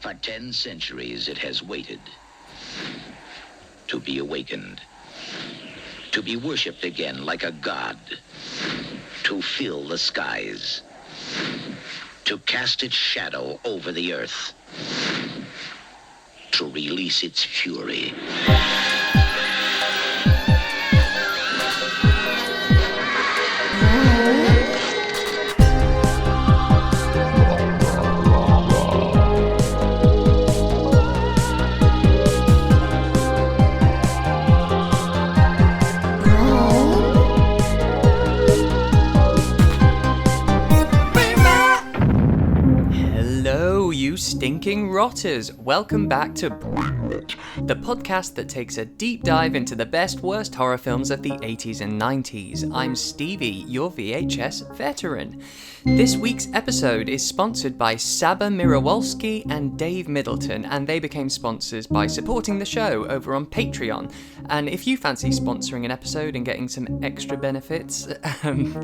For 10 centuries it has waited to be awakened, to be worshipped again like a god, to fill the skies, to cast its shadow over the earth, to release its fury. Stinking rotters, welcome back to Brainrot, the podcast that takes a deep dive into the best worst horror films of the 80s and 90s. I'm Stevie, your VHS veteran. This week's episode is sponsored by Saba Mirawalski and Dave Middleton, and they became sponsors by supporting the show over on Patreon. And if you fancy sponsoring an episode and getting some extra benefits,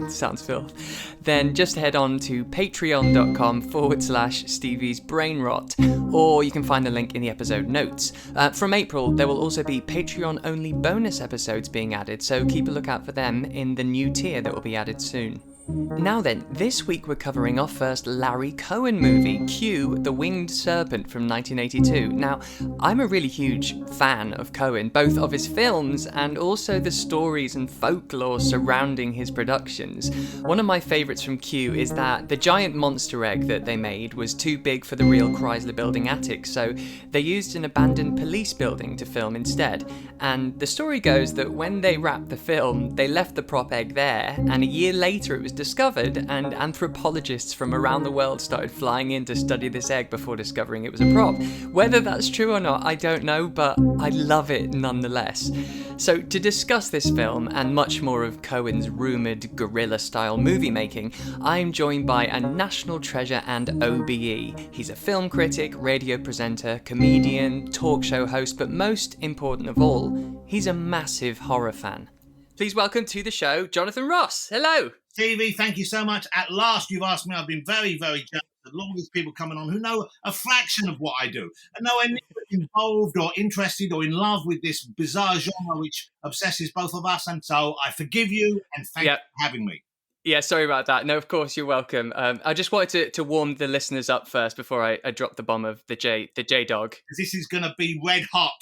sounds filth, then just head on to patreon.com/Steviesbrainrot, or you can find the link in the episode notes. From April, there will also be Patreon-only bonus episodes being added, so keep a lookout for them in the new tier that will be added soon. Now then, this week we're covering our first Larry Cohen movie, Q, The Winged Serpent from 1982. Now, I'm a really huge fan of Cohen, both of his films and also the stories and folklore surrounding his productions. One of my favourites from Q is that the giant monster egg that they made was too big for the real Chrysler Building attic, so they used an abandoned police building to film instead. And the story goes that when they wrapped the film, they left the prop egg there, and a year later it was discovered, and anthropologists from around the world started flying in to study this egg before discovering it was a prop. Whether that's true or not, I don't know, but I love it nonetheless. So to discuss this film and much more of Cohen's rumoured guerrilla-style movie making, I'm joined by a national treasure and OBE. He's a film critic, radio presenter, comedian, talk show host, but most important of all, he's a massive horror fan. Please welcome to the show, Jonathan Ross. Hello. Stevie, thank you so much. At last, you've asked me. I've been very, very jealous of all these people coming on who know a fraction of what I do and know I'm involved or interested or in love with this bizarre genre which obsesses both of us. And so I forgive you and thank you for having me. Yeah, sorry about that. No, of course, you're welcome. I just wanted to warm the listeners up first before I drop the bomb of the J-Dog. This is going to be red hot.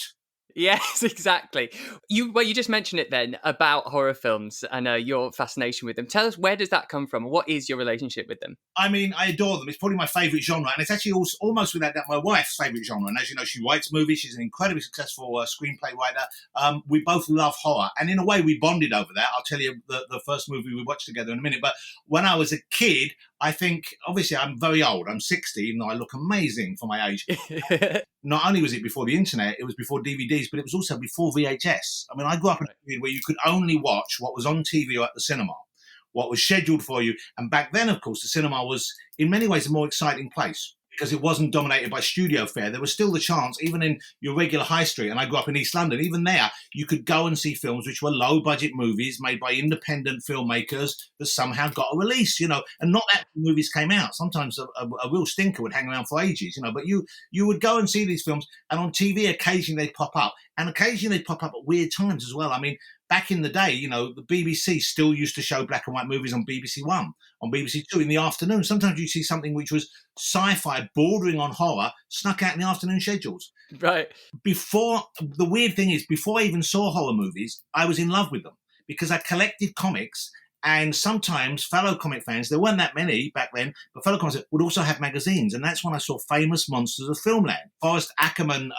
Yes, exactly. You just mentioned it then about horror films and your fascination with them. Tell us, where does that come from? What is your relationship with them? I mean, I adore them. It's probably my favourite genre, and it's actually also, almost without that, my wife's favourite genre. And as you know, she writes movies. She's an incredibly successful screenplay writer. We both love horror, and in a way, we bonded over that. I'll tell you the first movie we watched together in a minute. But when I was a kid, I think, obviously, I'm very old. I'm 60, even though I look amazing for my age. Not only was it before the internet, it was before DVDs, but it was also before VHS. I mean, I grew up in a period where you could only watch what was on TV or at the cinema, what was scheduled for you. And back then, of course, the cinema was in many ways a more exciting place because it wasn't dominated by studio fare. There was still the chance, even in your regular high street, and I grew up in East London, even there, you could go and see films which were low-budget movies made by independent filmmakers that somehow got a release, and not that movies came out. Sometimes a real stinker would hang around for ages, but you would go and see these films, and on TV, occasionally they'd pop up, and occasionally they'd pop up at weird times as well. I mean, back in the day, the BBC still used to show black and white movies on BBC One, on BBC Two in the afternoon. Sometimes you'd see something which was sci-fi bordering on horror snuck out in the afternoon schedules. Right. The weird thing is, before I even saw horror movies, I was in love with them because I collected comics, and sometimes fellow comic fans, there weren't that many back then, but fellow comics would also have magazines. And that's when I saw Famous Monsters of Filmland. Forrest Ackerman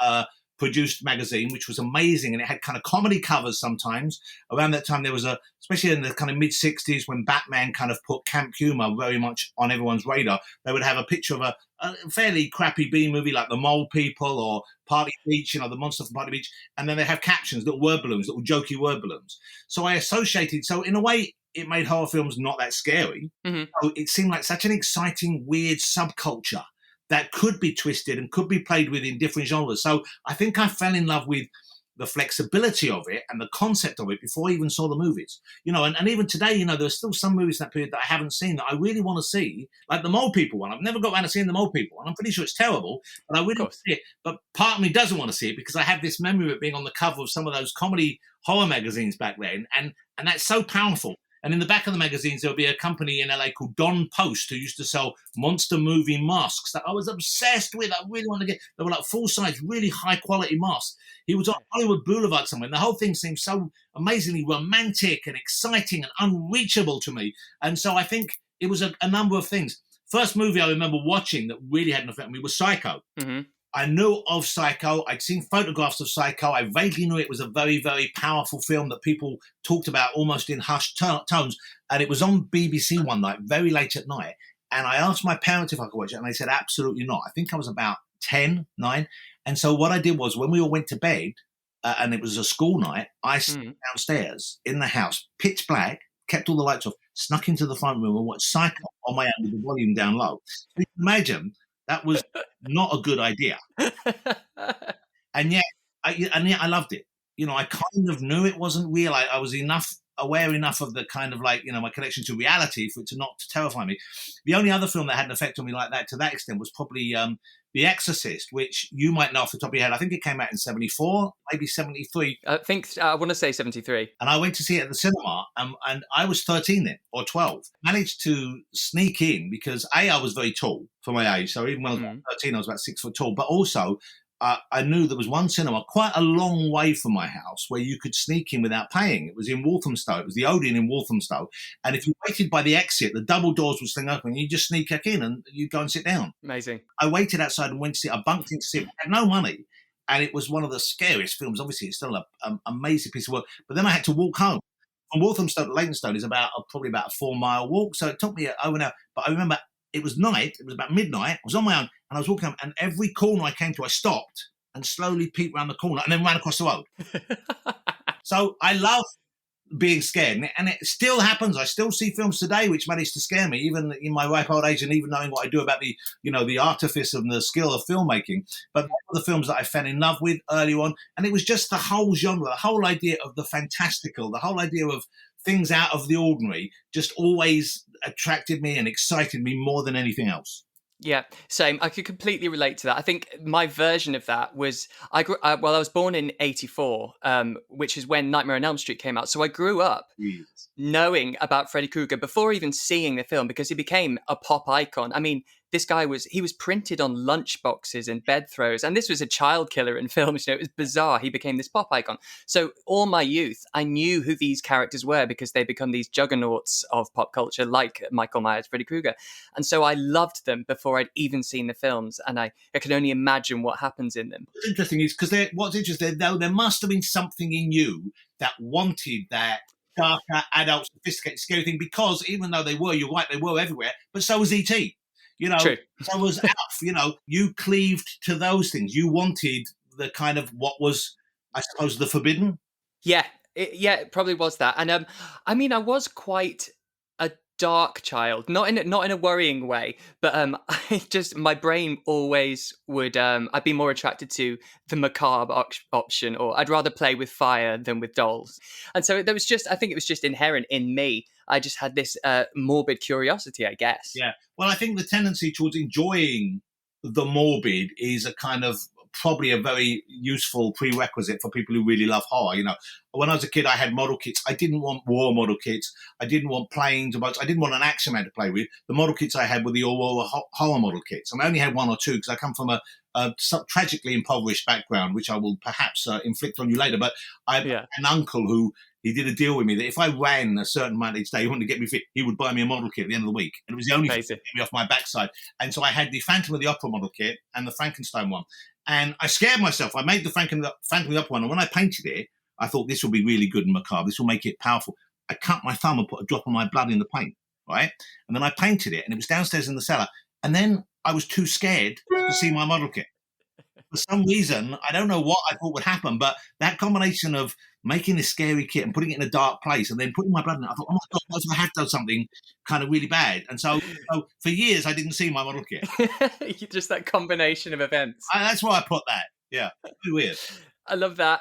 produced magazine, which was amazing, and it had kind of comedy covers sometimes. Around that time, there was especially in the kind of mid-60s when Batman kind of put camp humor very much on everyone's radar, they would have a picture of a fairly crappy B movie like The Mole People or Party Beach, the monster from Party Beach, and then they have captions, little word balloons, little jokey word balloons. So in a way, it made horror films not that scary. Mm-hmm. So it seemed like such an exciting, weird subculture that could be twisted and could be played with in different genres. So I think I fell in love with the flexibility of it and the concept of it before I even saw the movies. And even today, there's still some movies in that period that I haven't seen that I really want to see, like the Mole People one. I've never got around to seeing the Mole People, and I'm pretty sure it's terrible, but I really want to see it. But part of me doesn't want to see it because I have this memory of it being on the cover of some of those comedy horror magazines back then, and that's so powerful. And in the back of the magazines, there'll be a company in LA called Don Post who used to sell monster movie masks that I was obsessed with. I really wanted to get. They were like full-size, really high-quality masks. He was on Hollywood Boulevard somewhere, and the whole thing seemed so amazingly romantic and exciting and unreachable to me. And so I think it was a number of things. First movie I remember watching that really had an effect on me was Psycho. Mm-hmm. I knew of Psycho. I'd seen photographs of Psycho. I vaguely knew it was a very, very powerful film that people talked about almost in hushed tones. And it was on BBC one night, very late at night. And I asked my parents if I could watch it, and they said, absolutely not. I think I was about 10, 9. And so what I did was when we all went to bed, and it was a school night, I sat downstairs in the house, pitch black, kept all the lights off, snuck into the front room and watched Psycho on my own with the volume down low. So you can imagine that was not a good idea. And yet I loved it. I kind of knew it wasn't real. I was aware enough of the kind of like, my connection to reality for it to not to terrify me. The only other film that had an effect on me like that to that extent was probably The Exorcist, which you might know off the top of your head. I think it came out in 74, maybe 73. I want to say 73. And I went to see it at the cinema, and I was 13 then, or 12. Managed to sneak in because I was very tall for my age. So even when I was about 13, I was about 6 foot tall. But also, I knew there was one cinema quite a long way from my house where you could sneak in without paying. It was in Walthamstow. It was the Odeon in Walthamstow. And if you waited by the exit, the double doors would swing open. You just sneak back in and you go and sit down. Amazing. I waited outside and went to see it. I bunked in to see it. I had no money. And it was one of the scariest films. Obviously, it's still an amazing piece of work. But then I had to walk home. From Walthamstow to Leytonstone is probably about a 4-mile walk. So it took me over an hour. But I remember it was night. It was about midnight. I was on my own and I was walking home. And every corner I came to, I stopped and slowly peeked around the corner and then ran across the road. So I love being scared. And it still happens. I still see films today which manage to scare me, even in my ripe old age and even knowing what I do about the artifice and the skill of filmmaking. But one of the films that I fell in love with early on, and it was just the whole genre, the whole idea of the fantastical, the whole idea of things out of the ordinary just always attracted me and excited me more than anything else. Yeah, same. I could completely relate to that. I think my version of that was I was born in 84, which is when Nightmare on Elm Street came out. So I grew up knowing about Freddy Krueger before even seeing the film because he became a pop icon. I mean, this guy was printed on lunch boxes and bed throws, and this was a child killer in films. It was bizarre. He became this pop icon. So all my youth, I knew who these characters were because they become these juggernauts of pop culture, like Michael Myers, Freddy Krueger. And so I loved them before I'd even seen the films, and I could only imagine what happens in them. What's interesting is because what's interesting though, there must have been something in you that wanted that darker, adult, sophisticated, scary thing. Because even though you're right, they were everywhere. But so was E.T. True. So was Alf, you cleaved to those things. You wanted the kind of what was, I suppose, the forbidden. Yeah, it probably was that. And I mean, I was quite a dark child, not in a worrying way, but my brain always would. I'd be more attracted to the macabre option, or I'd rather play with fire than with dolls. And so there was I think it was just inherent in me. I just had this morbid curiosity, I guess. Yeah. Well, I think the tendency towards enjoying the morbid is a kind of probably a very useful prerequisite for people who really love horror. When I was a kid, I had model kits. I didn't want war model kits. I didn't want planes or boats. I didn't want an action man to play with. The model kits I had were the all horror model kits. And I only had one or two because I come from a tragically impoverished background, which I will perhaps inflict on you later. But I had an uncle who, he did a deal with me that if I ran a certain amount each day, he wanted to get me fit, he would buy me a model kit at the end of the week. And it was the only thing to get me off my backside. And so I had the Phantom of the Opera model kit and the Frankenstein one. And I scared myself. I made the Phantom of the Opera one. And when I painted it, I thought this will be really good and macabre. This will make it powerful. I cut my thumb and put a drop of my blood in the paint, right? And then I painted it and it was downstairs in the cellar. And then I was too scared to see my model kit. For some reason, I don't know what I thought would happen, but that combination of making this scary kit and putting it in a dark place and then putting my blood in it, I thought, oh my God, what if I have done something kind of really bad? And so for years, I didn't see my model kit. Just that combination of events. That's why I put that. Yeah, pretty weird. I love that.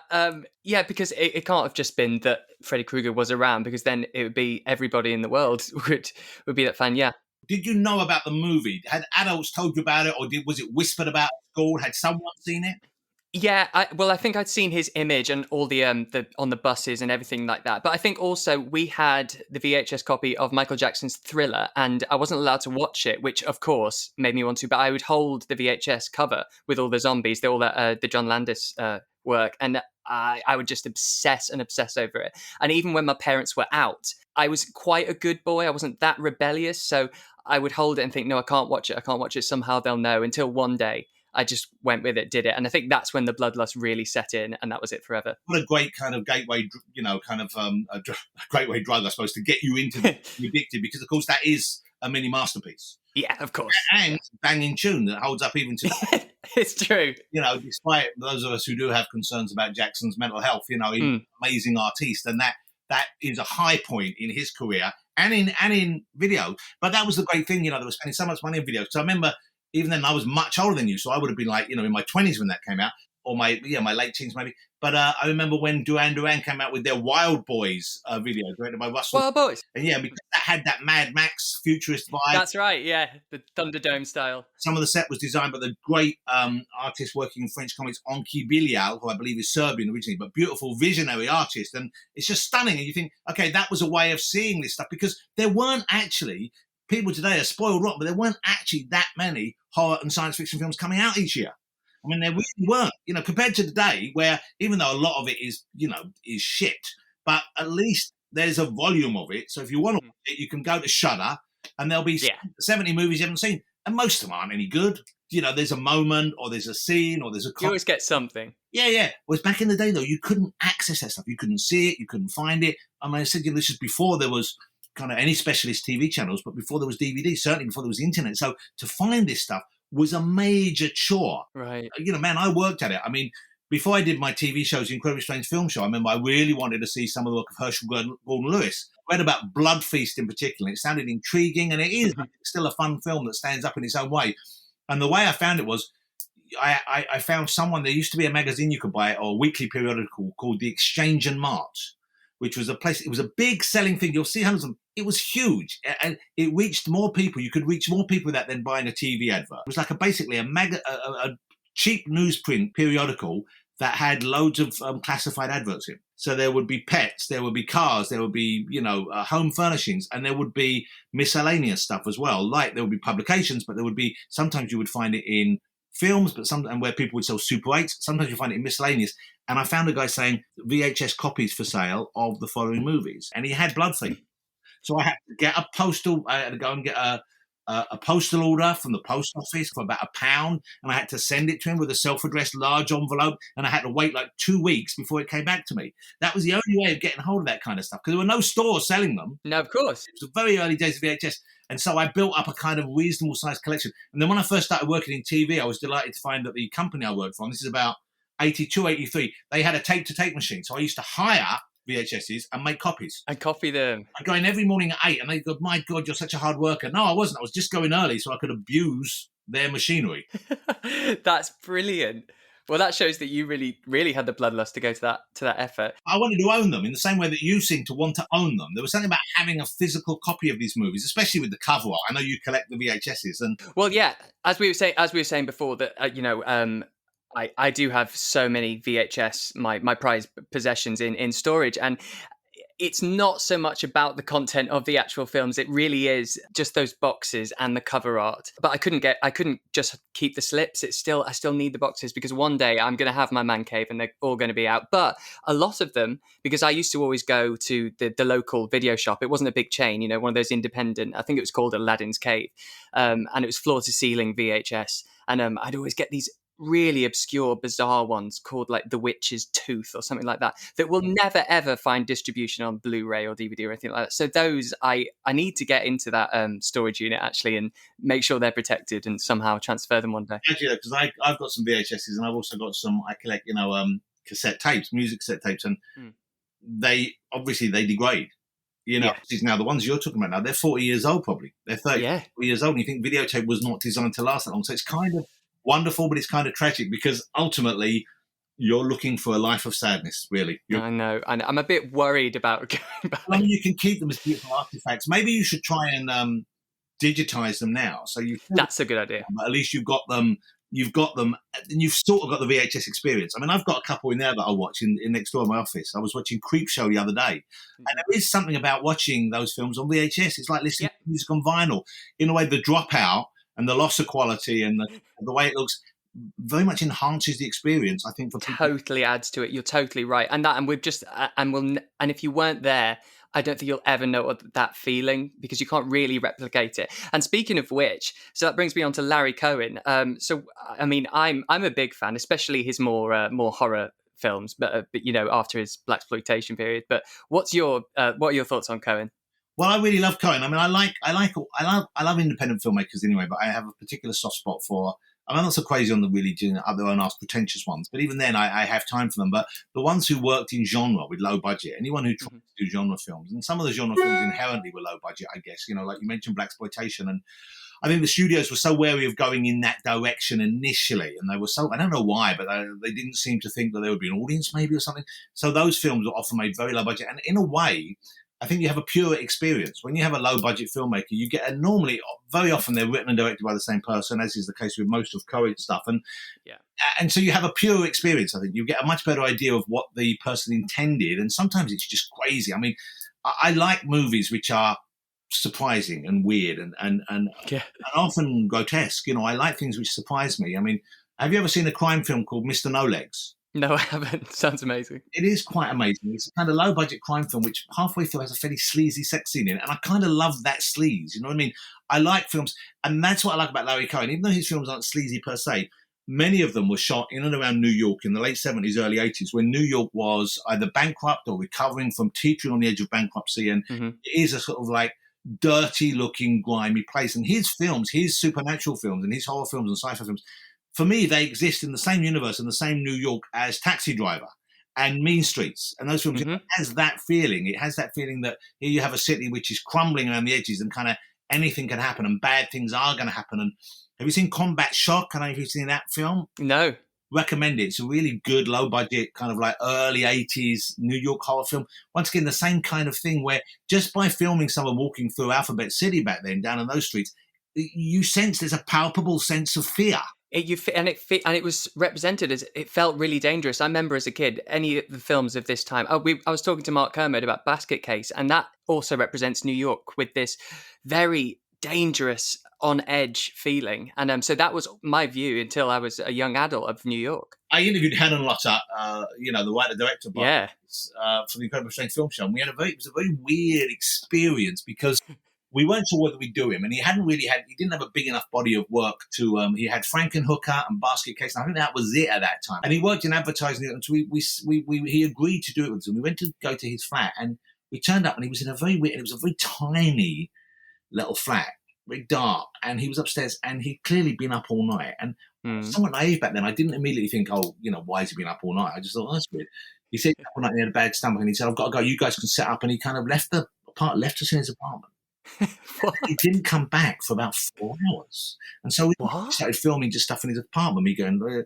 Yeah, because it can't have just been that Freddy Krueger was around, because then it would be everybody in the world would be that fan. Yeah. Did you know about the movie? Had adults told you about it, or was it whispered about at school? Had someone seen it? Yeah, I think I'd seen his image and all the on the buses and everything like that. But I think also we had the VHS copy of Michael Jackson's Thriller, and I wasn't allowed to watch it, which of course made me want to. But I would hold the VHS cover with all the zombies, all that the John Landis work, and I would just obsess over it. And even when my parents were out, I was quite a good boy. I wasn't that rebellious, so I would hold it and think, no, I can't watch it. I can't watch it. Somehow they'll know. Until one day, I just went with it, did it. And I think that's when the bloodlust really set in, and that was it forever. What a great kind of gateway, a gateway drug, I suppose, to get you into the addicted, because, of course, that is a mini masterpiece. Yeah, of course. And banging tune that holds up even today. It's true. Despite those of us who do have concerns about Jackson's mental health, he's an amazing artiste, and that is a high point in his career and in video. But that was the great thing, they were spending so much money on videos. So I remember, even then, I was much older than you, so I would have been like, in my 20s when that came out, or my late teens maybe. But I remember when Duran Duran came out with their Wild Boys video, directed by Russell. Wild Boys. And because that had that Mad Max futurist vibe. That's right, yeah, the Thunderdome style. Some of the set was designed by the great artist working in French comics, Enki Bilial, who I believe is Serbian originally, but beautiful, visionary artist. And it's just stunning. And you think, okay, that was a way of seeing this stuff, because there weren't actually... People today are spoiled rotten, but there weren't actually that many horror and science fiction films coming out each year. I mean, there really weren't, compared to today, where even though a lot of it is shit, but at least there's a volume of it. So if you want to watch it, you can go to Shudder, and there'll be 70 movies you haven't seen, and most of them aren't any good. There's a moment, or there's a scene, or there's a... You always get something. Yeah. Whereas back in the day, though, you couldn't access that stuff. You couldn't see it. You couldn't find it. I mean, I said, this is before there was kind of any specialist TV channels, but before there was DVD, certainly before there was the internet. So to find this stuff was a major chore. Right. Man, I worked at it. I mean, before I did my TV shows, the Incredibly Strange Film Show, I remember I really wanted to see some of the work of Herschel Gordon-Lewis. I read about Blood Feast in particular. It sounded intriguing, and it is still a fun film that stands up in its own way. And the way I found it was, I found someone, there used to be a magazine you could buy, or a weekly periodical called The Exchange and Mart, which was a place, it was a big selling thing. You'll see hundreds of them. It was huge, and it reached more people. You could reach more people with that than buying a TV advert. It was like basically a cheap newsprint periodical that had loads of classified adverts in. So there would be pets, there would be cars, there would be, home furnishings, and there would be miscellaneous stuff as well. Like there would be publications, but there would be, sometimes you would find it in films, and where people would sell Super 8s. Sometimes you find it in miscellaneous. And I found a guy saying VHS copies for sale of the following movies, and he had Blood Feast. So I had to get I had to go and get a postal order from the post office for about £1, and I had to send it to him with a self-addressed large envelope, and I had to wait like 2 weeks before it came back to me. That was the only way of getting hold of that kind of stuff, because there were no stores selling them. No, of course. It was the very early days of VHS. And so I built up a kind of reasonable sized collection. And then when I first started working in TV, I was delighted to find that the company I worked for, and this is about 82, 83, they had a tape-to-tape machine. So I used to hire VHSs and make copies. And copy them. I'd go in every morning at 8, and they'd go, my God, you're such a hard worker. No, I wasn't. I was just going early so I could abuse their machinery. That's brilliant. Well, that shows that you really, really had the bloodlust to go to that effort. I wanted to own them in the same way that you seem to want to own them. There was something about having a physical copy of these movies, especially with the cover art. I know you collect the VHSs, and well, yeah, as we were saying before, that I do have so many VHS, my prized possessions in storage, and it's not so much about the content of the actual films. It really is just those boxes and the cover art. But I couldn't just keep the slips. I still need the boxes, because one day I'm going to have my man cave and they're all going to be out. But a lot of them, because I used to always go to the local video shop. It wasn't a big chain, one of those independent, I think it was called Aladdin's Cave. And it was floor to ceiling VHS. And I'd always get these really obscure, bizarre ones called like The Witch's Tooth or something like that will never ever find distribution on Blu-ray or DVD or anything like that. So those I need to get into that storage unit actually and make sure they're protected and somehow transfer them one day. Actually, because I've got some VHSs and I've also got some, I collect cassette tapes, music cassette tapes, and they degrade. Now the ones you're talking about now, they're 40 years old probably. They're 30 years old, and you think videotape was not designed to last that long. So it's kind of wonderful, but it's kind of tragic, because ultimately you're looking for a life of sadness, really. I know. I'm a bit worried about going back. I mean, you can keep them as beautiful artifacts. Maybe you should try and digitize them now. So That's a good idea. But at least you've got them, and you've sort of got the VHS experience. I mean, I've got a couple in there that I watch in next door in my office. I was watching Creepshow the other day, and there is something about watching those films on VHS. It's like listening to music on vinyl. In a way, the dropout and the loss of quality and the way it looks very much enhances the experience, I think, for people. Totally adds to it. You're totally right. And if you weren't there, I don't think you'll ever know that feeling, because you can't really replicate it. And speaking of which, so that brings me on to Larry Cohen. So I mean, I'm a big fan, especially his more horror films, but after his blaxploitation period. But what are your thoughts on Cohen? Well, I really love Cohen. I mean, I love independent filmmakers anyway, but I have a particular soft spot for. I'm not so crazy on the really other unasked pretentious ones, but even then I have time for them. But the ones who worked in genre with low budget, anyone who tried to do genre films, and some of the genre films inherently were low budget, I guess, like you mentioned blaxploitation, and I think the studios were so wary of going in that direction initially, and they were so, I don't know why, but they didn't seem to think that there would be an audience maybe or something. So those films were often made very low budget, and in a way, I think you have a pure experience. When you have a low-budget filmmaker, you get very often they're written and directed by the same person, as is the case with most of Cohen's stuff. And so you have a pure experience, I think. You get a much better idea of what the person intended, and sometimes it's just crazy. I mean, I like movies which are surprising and weird and often grotesque. I like things which surprise me. I mean, have you ever seen a crime film called Mr. No Legs? No, I haven't. Sounds amazing. It is quite amazing. It's a kind of low-budget crime film which halfway through has a fairly sleazy sex scene in it, and I kind of love that sleaze, you know what I mean? I like films, and that's what I like about Larry Cohen. Even though his films aren't sleazy per se, many of them were shot in and around New York in the late 70s, early 80s, when New York was either bankrupt or recovering from teetering on the edge of bankruptcy, and it is a sort of like dirty-looking, grimy place. And his films, his supernatural films and his horror films and sci-fi films, for me, they exist in the same universe, in the same New York as Taxi Driver and Mean Streets. And those films, it has that feeling. It has that feeling that here you have a city which is crumbling around the edges, and kind of anything can happen and bad things are going to happen. And have you seen Combat Shock? I don't know if you've seen that film. No. Recommend it. It's a really good, low-budget, kind of like early 80s New York horror film. Once again, the same kind of thing where just by filming someone walking through Alphabet City back then, down in those streets, you sense there's a palpable sense of fear. It was represented as, it felt really dangerous. I remember as a kid, any of the films of this time. I was talking to Mark Kermode about Basket Case, and that also represents New York with this very dangerous, on edge feeling. And so that was my view until I was a young adult of New York. I interviewed Helen Lotter, the writer-director, for the Incredible Strange Film Show, and it was a very weird experience because we weren't sure whether we'd do him, and he didn't have a big enough body of work to, he had Frankenhooker and Basket Case, and I think that was it at that time. And he worked in advertising, and so he agreed to do it with us, and we went to go to his flat, and we turned up, and he was in it was a very tiny little flat, very dark, and he was upstairs, and he'd clearly been up all night, and somewhat naive back then. I didn't immediately think, why has he been up all night? I just thought, that's weird. He said all night, and he had a bad stomach, and he said, I've got to go, you guys can set up, and he kind of left us in his apartment. He didn't come back for about 4 hours, and so we started filming just stuff in his apartment. Me going, we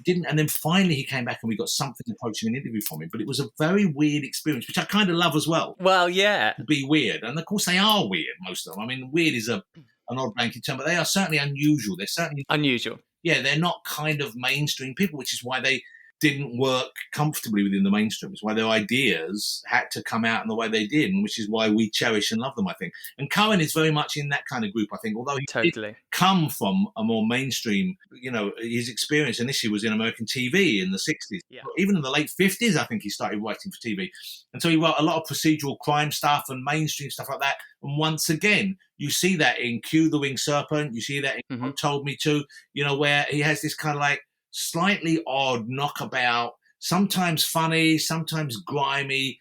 didn't, and then finally he came back, and we got something approaching an interview from him. But it was a very weird experience, which I kind of love as well. Well, yeah, to be weird, and of course they are weird. Most of them. I mean, weird is an odd blanket term, but they are certainly unusual. They're certainly unusual. Yeah, they're not kind of mainstream people, which is why they didn't work comfortably within the mainstream. It's why their ideas had to come out in the way they did, and which is why we cherish and love them, I think. And Cohen is very much in that kind of group, I think, although he did come from a more mainstream, his experience initially was in American TV in the 60s. Yeah. Even in the late 50s, I think he started writing for TV. And so he wrote a lot of procedural crime stuff and mainstream stuff like that. And once again, you see that in Q, the Winged Serpent. You see that in What Told Me To, where he has this kind of like slightly odd knockabout, sometimes funny, sometimes grimy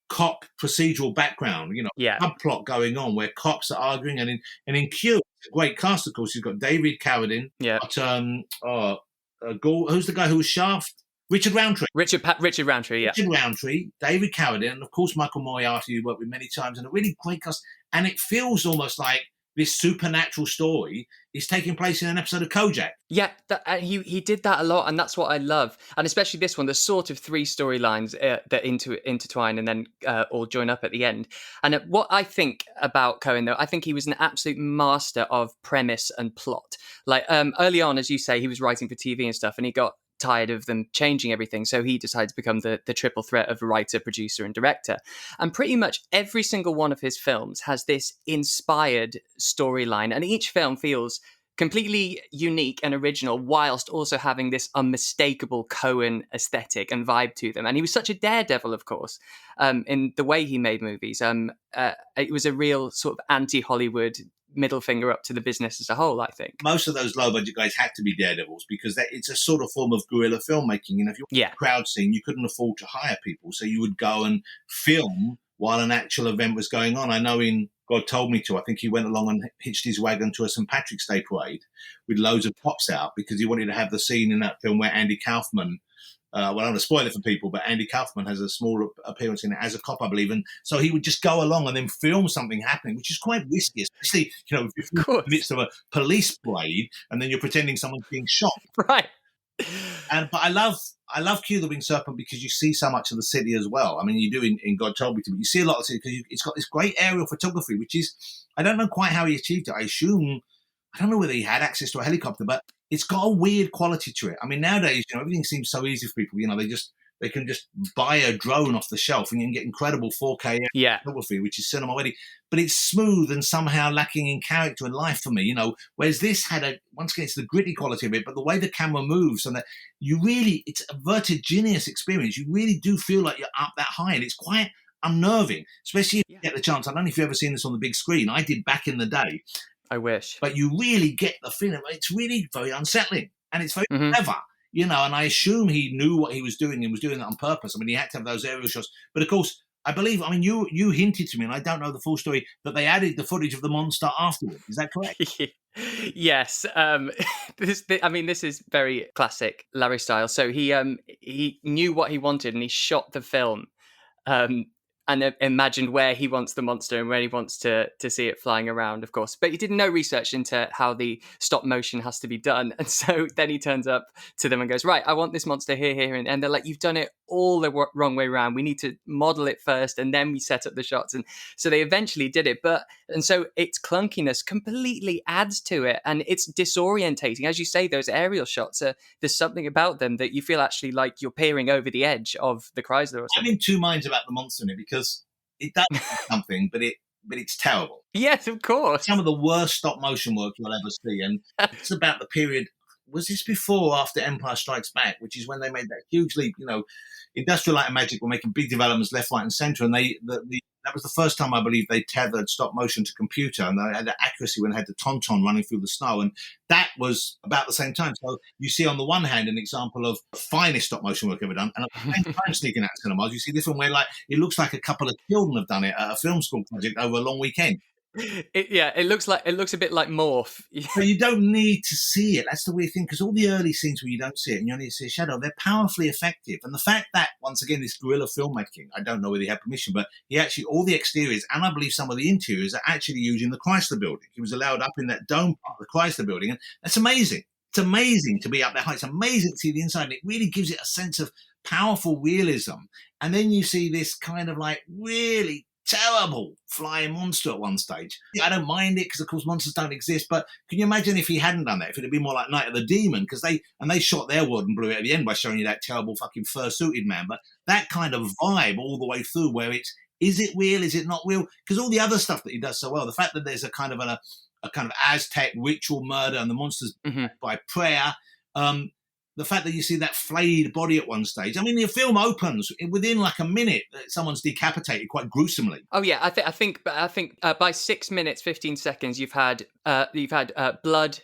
cop procedural background, subplot going on where cops are arguing. And in Q, a great cast, of course. You've got David Carradine. Yeah. Who's the guy who was Shaft? Richard Roundtree. Richard Roundtree, yeah. Richard Roundtree, David Carradine, and of course Michael Moriarty, who worked with many times, and a really great cast. And it feels almost like this supernatural story is taking place in an episode of Kojak. Yeah, he did that a lot, and that's what I love. And especially this one, there's sort of three storylines that intertwine and then all join up at the end. And what I think about Cohen, though, I think he was an absolute master of premise and plot. Like early on, as you say, he was writing for TV and stuff, and he got tired of them changing everything, so he decided to become the triple threat of writer, producer, and director. And pretty much every single one of his films has this inspired storyline, and each film feels completely unique and original, whilst also having this unmistakable Cohen aesthetic and vibe to them. And he was such a daredevil, of course, in the way he made movies. It was a real sort of anti-Hollywood middle finger up to the business as a whole, I think. Most of those low-budget guys had to be daredevils because it's a sort of form of guerrilla filmmaking. You know, if you're crowd scene, you couldn't afford to hire people, so you would go and film while an actual event was going on. I know in God Told Me To, I think he went along and hitched his wagon to a St. Patrick's Day parade with loads of props out because he wanted to have the scene in that film where Andy Kaufman, well, I don't want to spoil it for people, but Andy Kaufman has a small appearance in it as a cop, I believe. And so he would just go along and then film something happening, which is quite risky, especially, you know, if you're in the midst of a police parade and then you're pretending someone's being shot. Right. But I love Q, the Winged Serpent, because you see so much of the city as well. I mean, you do in God Told Me To, but you see a lot of the city because it's got this great aerial photography, which is, I don't know quite how he achieved it. I don't know whether he had access to a helicopter, but it's got a weird quality to it. I mean, nowadays, you know, everything seems so easy for people. You know, they can just buy a drone off the shelf and you can get incredible 4K photography, which is cinema ready. But it's smooth and somehow lacking in character and life for me, you know. Whereas this had once again, it's the gritty quality of it, but the way the camera moves and that it's a vertiginous experience. You really do feel like you're up that high, and it's quite unnerving, especially if you get the chance. I don't know if you've ever seen this on the big screen. I did back in the day. I wish. But you really get the feeling. It's really very unsettling, and it's very clever, you know, and I assume he knew what he was doing and was doing that on purpose. I mean, he had to have those aerial shots. But of course, I believe, I mean, you hinted to me, and I don't know the full story, that they added the footage of the monster afterwards. Is that correct? Yes. This is very classic Larry style. So he knew what he wanted, and he shot the film. And imagined where he wants the monster and where he wants to see it flying around, of course. But he did no research into how the stop motion has to be done. And so then he turns up to them and goes, right, I want this monster here. And they're like, you've done it all the wrong way around. We need to model it first, and then we set up the shots. And so they eventually did it. And so its clunkiness completely adds to it. And it's disorientating. As you say, those aerial shots, there's something about them that you feel actually like you're peering over the edge of the Chrysler or something. I'm in two minds about the monster in it because it does something, but it's terrible. Yes, of course. Some of the worst stop motion work you'll ever see. And it's about the period, was this before or after Empire Strikes Back, which is when they made that huge leap, you know, Industrial Light and Magic were making big developments left, right and centre, and that was the first time, I believe, they tethered stop motion to computer, and they had the accuracy when they had the Tauntaun running through the snow, and that was about the same time. So you see on the one hand an example of the finest stop motion work ever done, and at the same time sneaking out of cinemas, you see this one where like it looks like a couple of children have done it at a film school project over a long weekend. It looks a bit like Morph. So you don't need to see it. That's the weird thing, because all the early scenes where you don't see it and you only see a shadow, they're powerfully effective. And the fact that, once again, this guerrilla filmmaking, I don't know whether he had permission, but he actually, all the exteriors and I believe some of the interiors are actually using the Chrysler building. He was allowed up in that dome part of the Chrysler building, and that's amazing. It's amazing to be up that high. It's amazing to see the inside, and it really gives it a sense of powerful realism. And then you see this kind of like really terrible flying monster at one stage. I don't mind it because, of course, monsters don't exist. But can you imagine if he hadn't done that? If it had been more like Night of the Demon, because they shot their wad and blew it at the end by showing you that terrible fucking fur-suited man. But that kind of vibe all the way through, where is it real? Is it not real? Because all the other stuff that he does so well, the fact that there's a kind of Aztec ritual murder and the monsters by prayer. The fact that you see that flayed body at one stage. I mean, the film opens within like a minute that someone's decapitated quite gruesomely. Oh yeah, I think by 6 minutes 15 seconds you've had blood,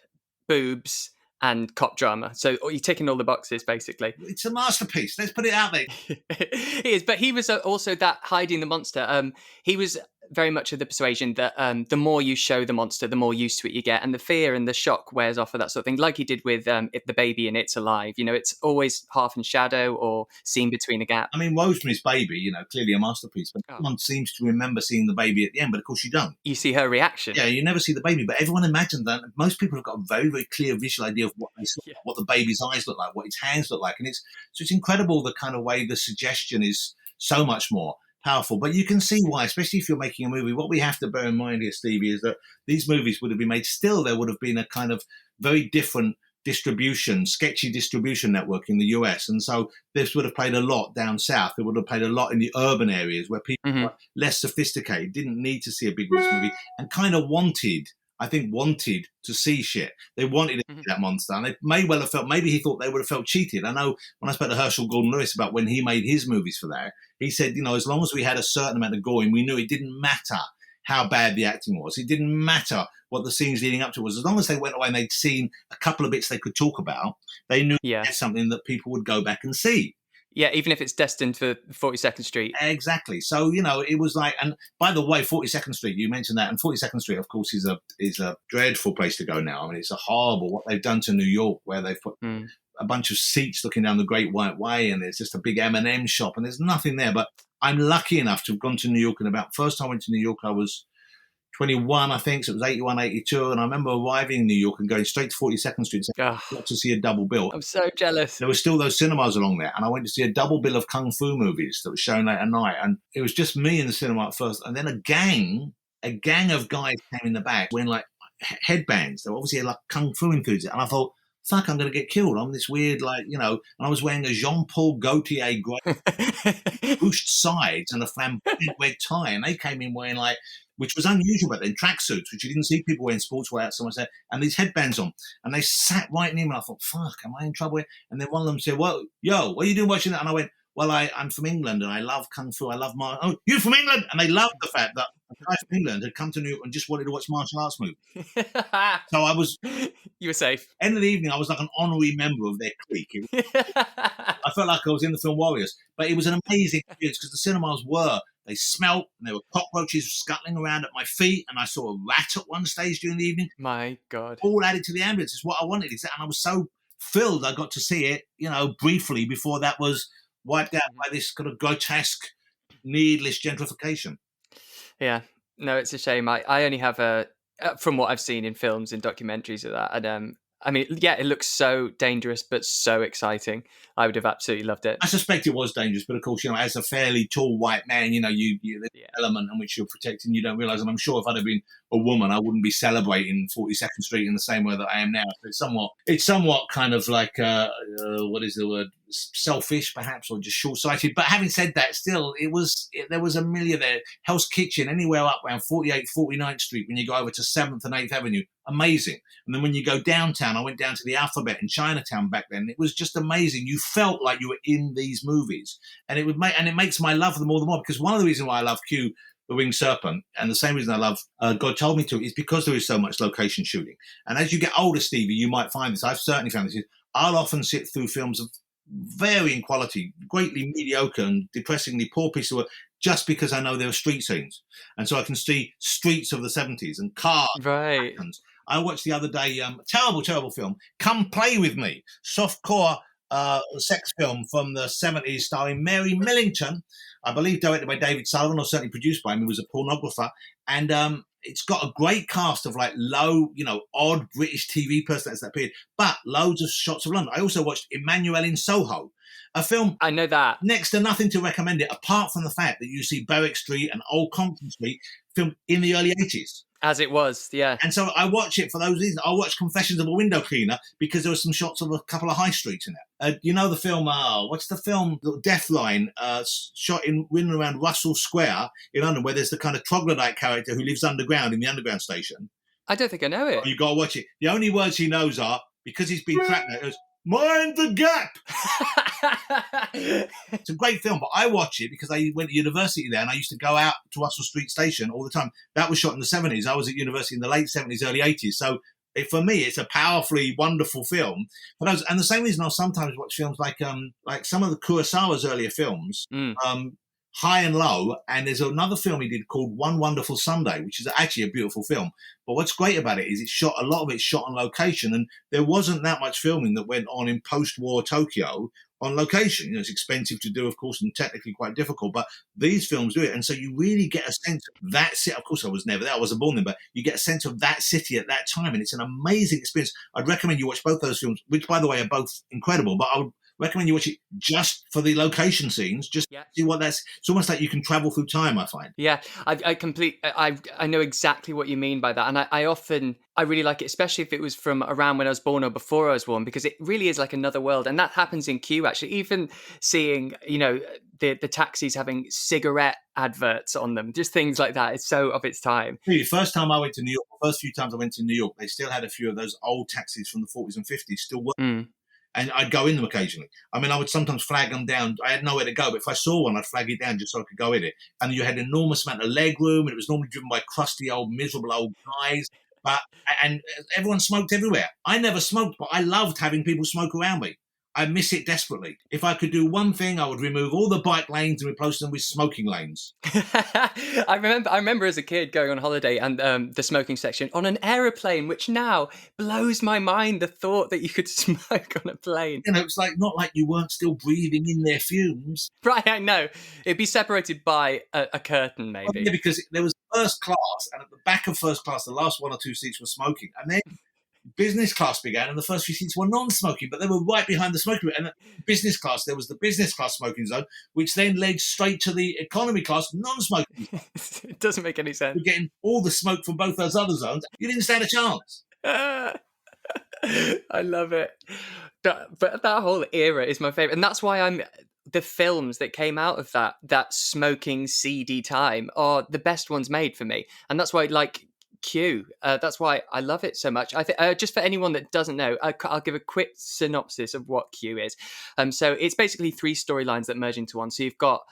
boobs, and cop drama. So you're ticking all the boxes basically. It's a masterpiece. Let's put it out there. It is, but he was also that hiding the monster. He was very much of the persuasion that the more you show the monster, the more used to it you get, and the fear and the shock wears off of that sort of thing, like he did with the baby in It's Alive. You know, it's always half in shadow or seen between a gap. I mean, Rosemary's Baby, you know, clearly a masterpiece, but everyone seems to remember seeing the baby at the end, but of course you don't. You see her reaction. Yeah, you never see the baby, but everyone imagines that. Most people have got a very, very clear visual idea of what they saw, what the baby's eyes look like, what its hands look like, and it's incredible the kind of way the suggestion is so much more powerful. But you can see why, especially if you're making a movie. What we have to bear in mind here, Stevie, is that these movies would have been made. Still, there would have been a kind of very different sketchy distribution network in the US. And so this would have played a lot down south. It would have played a lot in the urban areas where people were less sophisticated, didn't need to see a big movie, and kind of wanted to see shit. They wanted to see that monster. And they may well have felt, maybe he thought they would have felt cheated. I know when I spoke to Herschel Gordon-Lewis about when he made his movies for that, he said, you know, as long as we had a certain amount of gore, we knew it didn't matter how bad the acting was. It didn't matter what the scenes leading up to was. As long as they went away and they'd seen a couple of bits they could talk about, they knew it's something that people would go back and see. Yeah, even if it's destined for 42nd Street. Exactly. So, you know, it was like, and by the way, 42nd Street, you mentioned that, and 42nd Street, of course, is a dreadful place to go now. I mean, it's a horrible, what they've done to New York, where they've put a bunch of seats looking down the Great White Way, and there's just a big M&M shop, and there's nothing there. But I'm lucky enough to have gone to New York, and first time I went to New York, I was 21, I think, so it was 81, 82, and I remember arriving in New York and going straight to 42nd Street and saying, got to see a double bill. I'm so jealous. There were still those cinemas along there, and I went to see a double bill of Kung Fu movies that was shown late at night, and it was just me in the cinema at first, and then a gang of guys came in the back wearing like headbands. They were obviously like Kung Fu enthusiasts, and I thought, fuck, I'm going to get killed. I'm this weird, like, you know, and I was wearing a Jean-Paul Gaultier grey pushed sides and a flamboyant red tie, and they came in wearing like, which was unusual back then, tracksuits, which you didn't see people wearing sportswear out somewhere there, and these headbands on. And they sat right near me, and I thought, fuck, am I in trouble here? And then one of them said, well, yo, what are you doing watching that? And I went, well, I'm from England, and I love Kung Fu. I love oh, you're from England? And they loved the fact that a guy from England had come to New York and just wanted to watch martial arts movies. So I was... You were safe. End of the evening, I was like an honorary member of their clique. I felt like I was in the film Warriors. But it was an amazing experience because the cinemas they smelt, and there were cockroaches scuttling around at my feet, and I saw a rat at one stage during the evening. My God. All added to the ambience. It's what I wanted. And I was so thrilled I got to see it, you know, briefly before that was wiped out by this kind of grotesque, needless gentrification. Yeah. No, it's a shame. I only have from what I've seen in films and documentaries of that, and I mean, yeah, it looks so dangerous, but so exciting. I would have absolutely loved it. I suspect it was dangerous, but of course, you know, as a fairly tall white man, you know, there's an element in which you're protecting, you don't realise. And I'm sure if I'd have been a woman, I wouldn't be celebrating 42nd Street in the same way that I am now. So it's somewhat kind of like, what is the word? Selfish, perhaps, or just short-sighted. But having said that, still, there was a million there. Hell's Kitchen, anywhere up around 48th, 49th Street, when you go over to 7th and 8th Avenue, amazing. And then when you go downtown, I went down to the Alphabet in Chinatown back then. It was just amazing. You felt like you were in these movies, and it makes my love them all the more, because one of the reasons why I love Q, the Winged Serpent, and the same reason I love God Told Me To, is because there is so much location shooting. And as you get older, Stevie, you might find this. I've certainly found this. I'll often sit through films of varying quality, greatly mediocre and depressingly poor piece of work, just because I know there are street scenes, and so I can see streets of the 70s and cars. Right. And I watched the other day a terrible film, Come Play With Me, softcore sex film from the 70s starring Mary Millington, I believe directed by David Sullivan, or certainly produced by him. He was a pornographer, and it's got a great cast of like low, you know, odd British TV personalities that period, but loads of shots of London. I also watched Emmanuel in Soho, a film I know that next to nothing to recommend it, apart from the fact that you see Berwick Street and Old Compton Street filmed in the early 80s. As it was, yeah. And so I watch it for those reasons. I watch Confessions of a Window Cleaner because there were some shots of a couple of high streets in it. You know the film, what's the film, Deathline, shot in around Russell Square in London, where there's the kind of troglodyte character who lives underground in the underground station. I don't think I know it. Oh, you got to watch it. The only words he knows are, because he's been trapped there, goes, mind the gap. It's a great film, but I watch it because I went to university there, and I used to go out to Russell Street Station all the time. That was shot in the 70s. I was at university in the late 70s, early 80s. So for me, it's a powerfully wonderful film. And the same reason I'll sometimes watch films like some of the Kurosawa's earlier films. high and low. And there's another film he did called One Wonderful Sunday, which is actually a beautiful film. But what's great about it is a lot of it's shot on location, and there wasn't that much filming that went on in post-war Tokyo on location. You know, it's expensive to do, of course, and technically quite difficult, but these films do it. And so you really get a sense of that city. Of course, I was never there. I wasn't born there, but you get a sense of that city at that time. And it's an amazing experience. I'd recommend you watch both those films, which, by the way, are both incredible, but I would recommend you watch it just for the location scenes, just see what that's. It's almost like you can travel through time, I find. Yeah, I know exactly what you mean by that, and I really like it, especially if it was from around when I was born or before I was born, because it really is like another world, and that happens in Q actually. Even seeing, you know, the taxis having cigarette adverts on them, just things like that. It's so of its time. The first time I went to New York, the first few times I went to New York, they still had a few of those old taxis from the 40s and 50s still working. And I'd go in them occasionally. I mean, I would sometimes flag them down. I had nowhere to go, but if I saw one, I'd flag it down just so I could go in it. And you had an enormous amount of leg room, and it was normally driven by crusty, old, miserable old guys. And everyone smoked everywhere. I never smoked, but I loved having people smoke around me. I miss it desperately. If I could do one thing, I would remove all the bike lanes and replace them with smoking lanes. I remember as a kid going on holiday and the smoking section on an aeroplane, which now blows my mind, the thought that you could smoke on a plane. You know, it's like not like you weren't still breathing in their fumes. Right, I know. It'd be separated by a curtain, maybe. Yeah, because there was first class, and at the back of first class, the last one or two seats were smoking. And then business class began, and the first few seats were non-smoking, but they were right behind the smoking room. And business class, there was the business class smoking zone, which then led straight to the economy class non-smoking zone. It doesn't make any sense. You're getting all the smoke from both those other zones. You didn't stand a chance. I love it. But that whole era is my favorite, and that's why the films that came out of that smoking seedy time are the best ones made for me, and that's why, like Q, that's why I love it so much. I think just for anyone that doesn't know, I'll give a quick synopsis of what Q is. So it's basically 3 storylines that merge into one. So you've got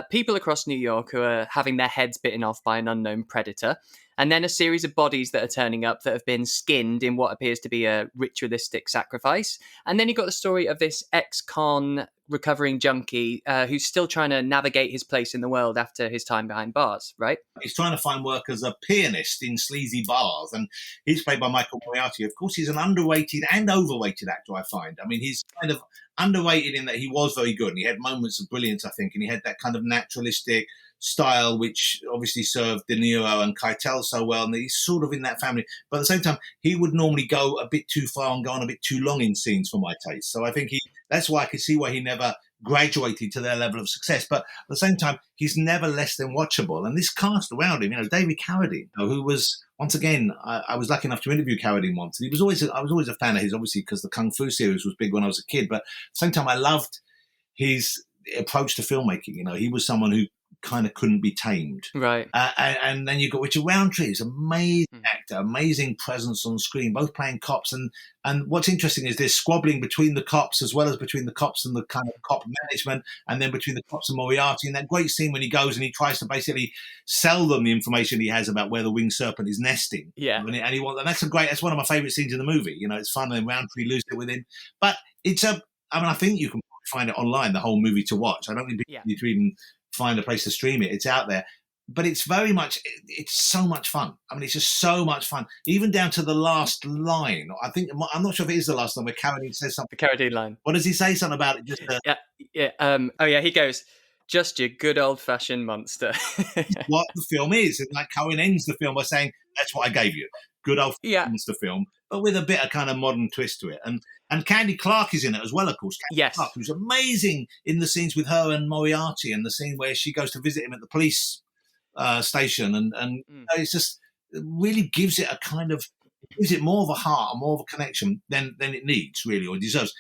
people across New York who are having their heads bitten off by an unknown predator, and then a series of bodies that are turning up that have been skinned in what appears to be a ritualistic sacrifice. And then you've got the story of this ex-con recovering junkie who's still trying to navigate his place in the world after his time behind bars, right? He's trying to find work as a pianist in sleazy bars, and he's played by Michael Moriarty. Of course, he's an underrated and overrated actor, I find. I mean, he's kind of underrated in that he was very good, and he had moments of brilliance, I think, and he had that kind of naturalistic style, which obviously served De Niro and Keitel so well, and he's sort of in that family. But at the same time, he would normally go a bit too far and go on a bit too long in scenes for my taste. So I think that's why I could see why he never graduated to their level of success. But at the same time, he's never less than watchable. And this cast around him, you know, David Carradine, who was, once again, I was lucky enough to interview Carradine once. And I was always a fan of his, obviously, because the Kung Fu series was big when I was a kid. But at the same time, I loved his approach to filmmaking. You know, he was someone who kind of couldn't be tamed. Right. And then you've got Richard Roundtree, who's an amazing actor, amazing presence on screen, both playing cops. And what's interesting is there's squabbling between the cops as well as between the cops and the kind of cop management, and then between the cops and Moriarty. And that great scene when he goes and he tries to basically sell them the information he has about where the Winged Serpent is nesting. Yeah. And that's one of my favourite scenes in the movie. You know, it's fun, and Roundtree loses it with him. But I think you can find it online, the whole movie to watch. I don't think you need to even find a place to stream it. It's out there. But it's so much fun. I mean, it's just so much fun. Even down to the last line. I'm not sure if it is the last line where Carradine says something. The Carradine line. What does he say? Something about it? He goes, "Just your good old-fashioned monster." What the film is. And like Cohen ends the film by saying, "That's what I gave you. Good old-fashioned monster film," but with a bit of kind of modern twist to it. And Candy Clark is in it as well, of course. Candy Clark, who's amazing in the scenes with her and Moriarty, and the scene where she goes to visit him at the police station, and it's just, it really gives it more of a heart and more of a connection than it needs, really, or deserves.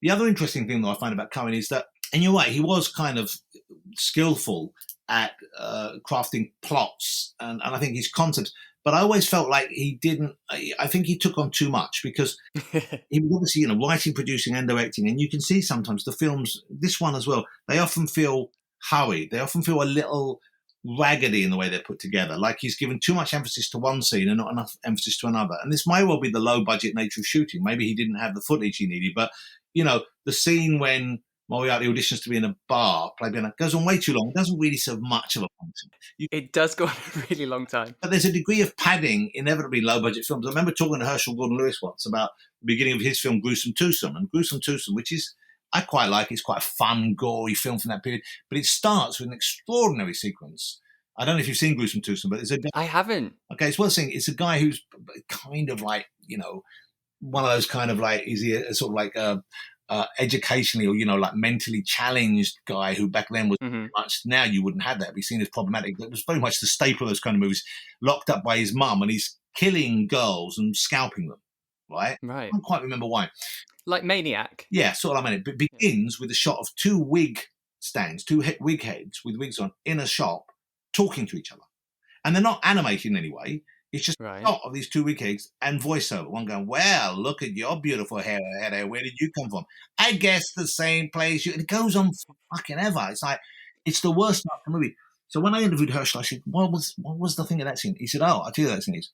The other interesting thing that I find about Cohen is that, and you're right, he was kind of skillful at crafting plots, and I think his concepts. But I always felt like I think he took on too much, because he was obviously, writing, producing and directing. And you can see sometimes the films, this one as well, they often feel hurried. They often feel a little raggedy in the way they're put together. Like he's given too much emphasis to one scene and not enough emphasis to another. And this may well be the low budget nature of shooting. Maybe he didn't have the footage he needed. But, the scene when Moriarty auditions to be in a bar, play piano. Goes on way too long. It doesn't really serve much of a function. It does go on a really long time. But there's a degree of padding inevitably in low-budget films. I remember talking to Herschel Gordon-Lewis once about the beginning of his film Gruesome Twosome. And Gruesome Twosome, which is, I quite like, it's quite a fun, gory film from that period. But it starts with an extraordinary sequence. I don't know if you've seen Gruesome Twosome, but there's a guy. I haven't. Okay, it's worth saying. It's a guy who's kind of like, one of those kind of like, is he a sort of like educationally or, like mentally challenged guy who back then was much, now you wouldn't have that, be seen as problematic. It was very much the staple of those kind of movies, locked up by his mum, and he's killing girls and scalping them, right? Right. I don't quite remember why. Like Maniac. Yeah, sort of like Maniac. But it begins with a shot of two wig stands, two wig heads with wigs on in a shop talking to each other. And they're not animated in any way. It's just a shot of these two wig heads and voiceover. One going, well, look at your beautiful hair. Where did you come from? I guess the same place. And it goes on for fucking ever. It's like, it's the worst part of the movie. So when I interviewed Herschel, I said, what was the thing of that scene? He said, I'll tell you that scene is.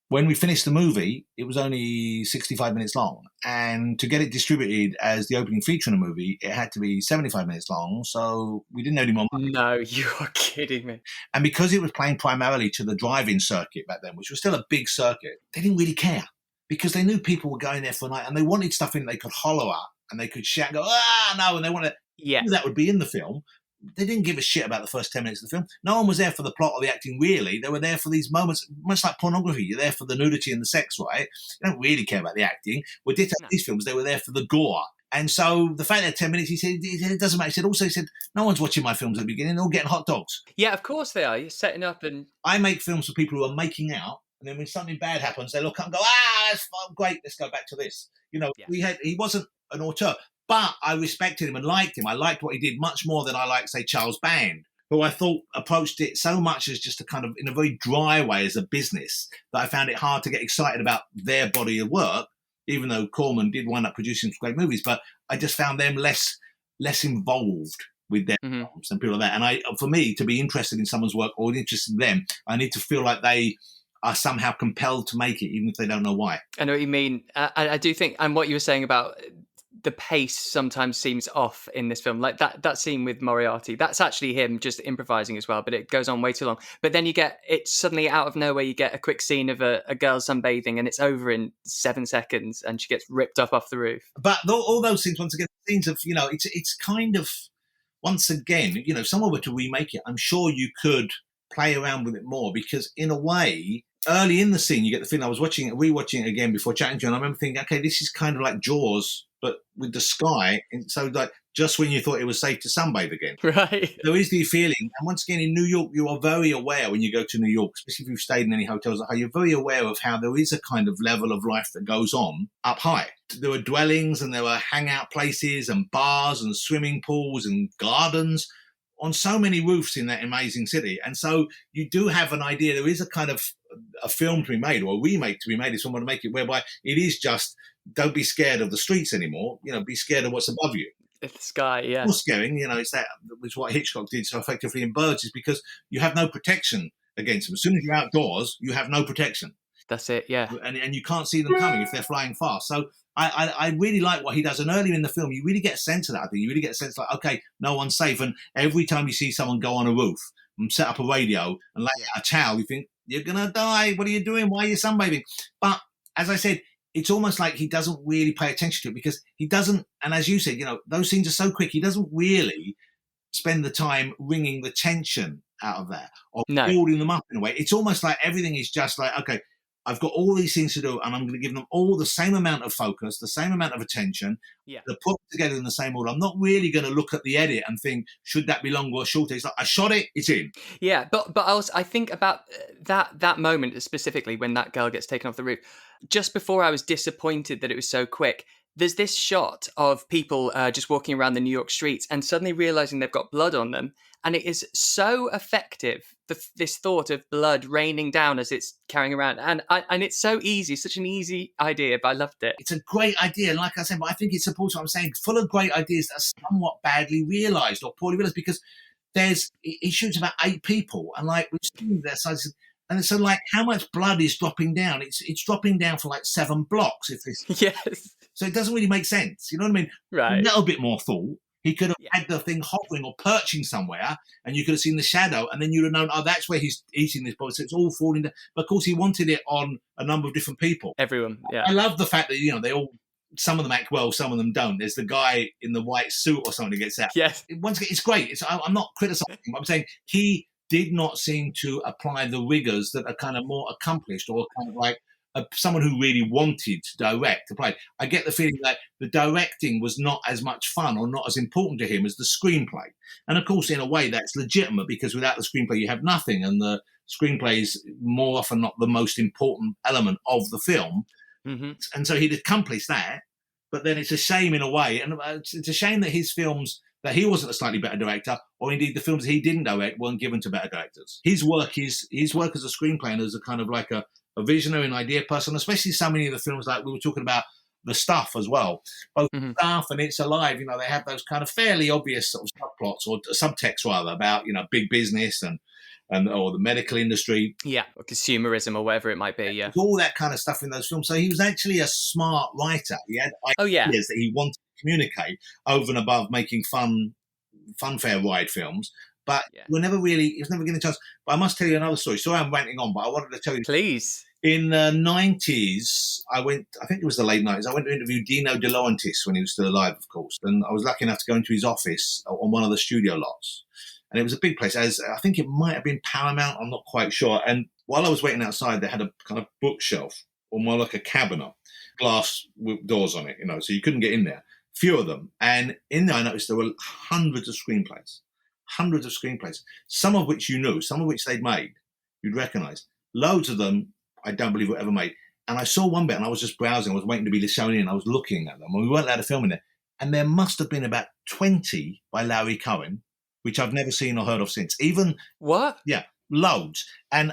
When we finished the movie, it was only 65 minutes long. And to get it distributed as the opening feature in a movie, it had to be 75 minutes long. So we didn't have any more money. No, you are kidding me. And because it was playing primarily to the drive-in circuit back then, which was still a big circuit, they didn't really care. Because they knew people were going there for a night and they wanted stuff in they could hollow at and they could shout and go, no, and they wanted that would be in the film. They didn't give a shit about the first 10 minutes of the film. No one was there for the plot or the acting, really. They were there for these moments, much like pornography. You're there for the nudity and the sex, right? You don't really care about the acting. With these films, they were there for the gore. And so the fact that 10 minutes, he said, it doesn't matter. He said, no one's watching my films at the beginning. They're all getting hot dogs. Yeah, of course they are. You're setting up and... I make films for people who are making out. And then when something bad happens, they look up and go, that's great. Let's go back to this. He wasn't an auteur. But I respected him and liked him. I liked what he did much more than I liked, say, Charles Band, who I thought approached it so much as just a kind of, in a very dry way as a business, that I found it hard to get excited about their body of work, even though Corman did wind up producing some great movies. But I just found them less involved with their films than people like that. And for me, to be interested in someone's work or interested in them, I need to feel like they are somehow compelled to make it, even if they don't know why. I know what you mean. I do think, and what you were saying about the pace sometimes seems off in this film, like that scene with Moriarty, that's actually him just improvising as well, but it goes on way too long. But then you get it suddenly out of nowhere, you get a quick scene of a girl sunbathing and it's over in 7 seconds and she gets ripped up off the roof. But all those things, once again, scenes of, it's kind of, once again, if someone were to remake it, I'm sure you could play around with it more, because in a way, early in the scene, you get the feeling, I was rewatching it again before chatting to you, and I remember thinking, okay, this is kind of like Jaws, but with the sky. And so like just when you thought it was safe to sunbathe again. Right. There is the feeling. And once again, in New York, you are very aware when you go to New York, especially if you've stayed in any hotels, how you're very aware of how there is a kind of level of life that goes on up high. There were dwellings and there were hangout places and bars and swimming pools and gardens on so many roofs in that amazing city. And so you do have an idea. There is a kind of a film to be made or a remake to be made if someone to make it whereby it is just, don't be scared of the streets anymore. Be scared of what's above you. It's the sky, yeah. More scaring, it's that, which what Hitchcock did so effectively in Birds, is because you have no protection against them. As soon as you're outdoors, you have no protection. That's it, yeah. And you can't see them coming if they're flying fast. So I really like what he does. And earlier in the film, you really get a sense of that. I think you really get a sense like, okay, no one's safe. And every time you see someone go on a roof and set up a radio and lay out a towel, you think, you're going to die. What are you doing? Why are you sunbathing? But as I said, it's almost like he doesn't really pay attention to it, because he doesn't, and as you said, those scenes are so quick, he doesn't really spend the time wringing the tension out of that or building them up in a way. It's almost like everything is just like, okay, I've got all these things to do and I'm going to give them all the same amount of focus, the same amount of attention. Yeah. They're put together in the same order. I'm not really going to look at the edit and think, should that be longer or shorter? It's like, I shot it, it's in. Yeah, but I think about that moment specifically when that girl gets taken off the roof. Just before I was disappointed that it was so quick, there's this shot of people just walking around the New York streets and suddenly realizing they've got blood on them. And it is so effective, this thought of blood raining down as it's carrying around. And it's so easy, such an easy idea, but I loved it. It's a great idea. And like I said, but I think it supports what I'm saying, full of great ideas that are somewhat badly realised or poorly realised, because he shoots about 8 people. And like, we've seen their sizes. And so like, how much blood is dropping down? It's dropping down for like 7 blocks. Yes. So it doesn't really make sense. You know what I mean? Right. A little bit more thought. He could have had the thing hovering or perching somewhere, and you could have seen the shadow, and then you'd have known, oh, that's where he's eating this bowl. So it's all falling down. But of course, he wanted it on a number of different people. Everyone, yeah. I love the fact that, you know, they all, some of them act well, some of them don't. There's the guy in the white suit or something that gets out. Yes. Once again, it's great. I'm not criticizing him. I'm saying he did not seem to apply the rigors that are kind of more accomplished or kind of like someone who really wanted to direct. I get the feeling that the directing was not as much fun or not as important to him as the screenplay. And of course, in a way, that's legitimate, because without the screenplay, you have nothing. And the screenplay is more often not the most important element of the film. Mm-hmm. And so he'd accomplished that. But then it's a shame in a way. And it's a shame that his films, that he wasn't a slightly better director, or indeed the films that he didn't direct weren't given to better directors. His work as a screenplay and as a kind of like a visionary and idea person, especially so many of the films, like we were talking about The Stuff as well. Both Stuff and It's Alive, you know, they have those kind of fairly obvious sort of subplots or subtext rather about, you know, big business and or the medical industry. Yeah, or consumerism or whatever it might be, yeah. All that kind of stuff in those films. So he was actually a smart writer. He had ideas that he wanted to communicate over and above making funfair ride films. But he was never given a chance. But I must tell you another story. Sorry, I'm ranting on, but I wanted to tell you. Please. In the 90s, I think it was the late 90s, I went to interview Dino De Laurentiis when he was still alive, of course. And I was lucky enough to go into his office on one of the studio lots. And it was a big place. I think it might have been Paramount, I'm not quite sure. And while I was waiting outside, they had a kind of bookshelf, or more like a cabinet, glass with doors on it, you know, so you couldn't get in there. Few of them. And in there, I noticed there were hundreds of screenplays, some of which you knew, some of which they'd made, you'd recognize. Loads of them, I don't believe were ever made. And I saw one bit, and I was just browsing, I was waiting to be shown in, I was looking at them, and we weren't allowed to film in there. And there must have been about 20 by Larry Cohen, which I've never seen or heard of since. Even what? Yeah, loads. And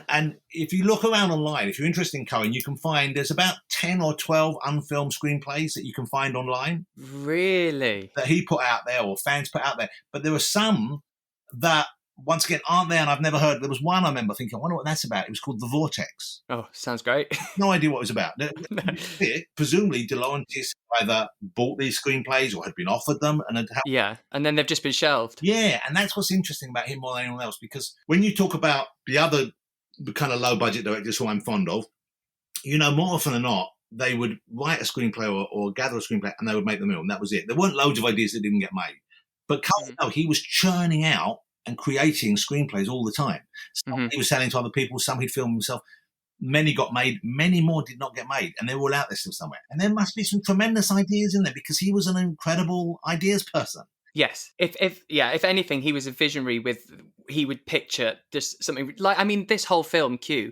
if you look around online, if you're interested in Cohen, you can find there's about 10 or 12 unfilmed screenplays that you can find online. Really? That he put out there or fans put out there. But there are some that, once again, aren't there, and I've never heard. There was one I remember thinking, I wonder what that's about. It was called The Vortex. Oh, sounds great. No idea what it was about. Presumably, De Laurentiis either bought these screenplays or had been offered them. And then they've just been shelved. Yeah, and that's what's interesting about him more than anyone else, because when you talk about the other kind of low-budget directors who I'm fond of, you know, more often than not, they would write a screenplay or gather a screenplay and they would make the film. That was it. There weren't loads of ideas that didn't get made. But Cohen, no, he was churning out and creating screenplays all the time. Some he was selling to other people, some he'd filmed himself. Many got made, many more did not get made, and they're all out there still somewhere. And there must be some tremendous ideas in there, because he was an incredible ideas person. Yes. If anything, he was a visionary he would picture just something like, I mean, this whole film, Q,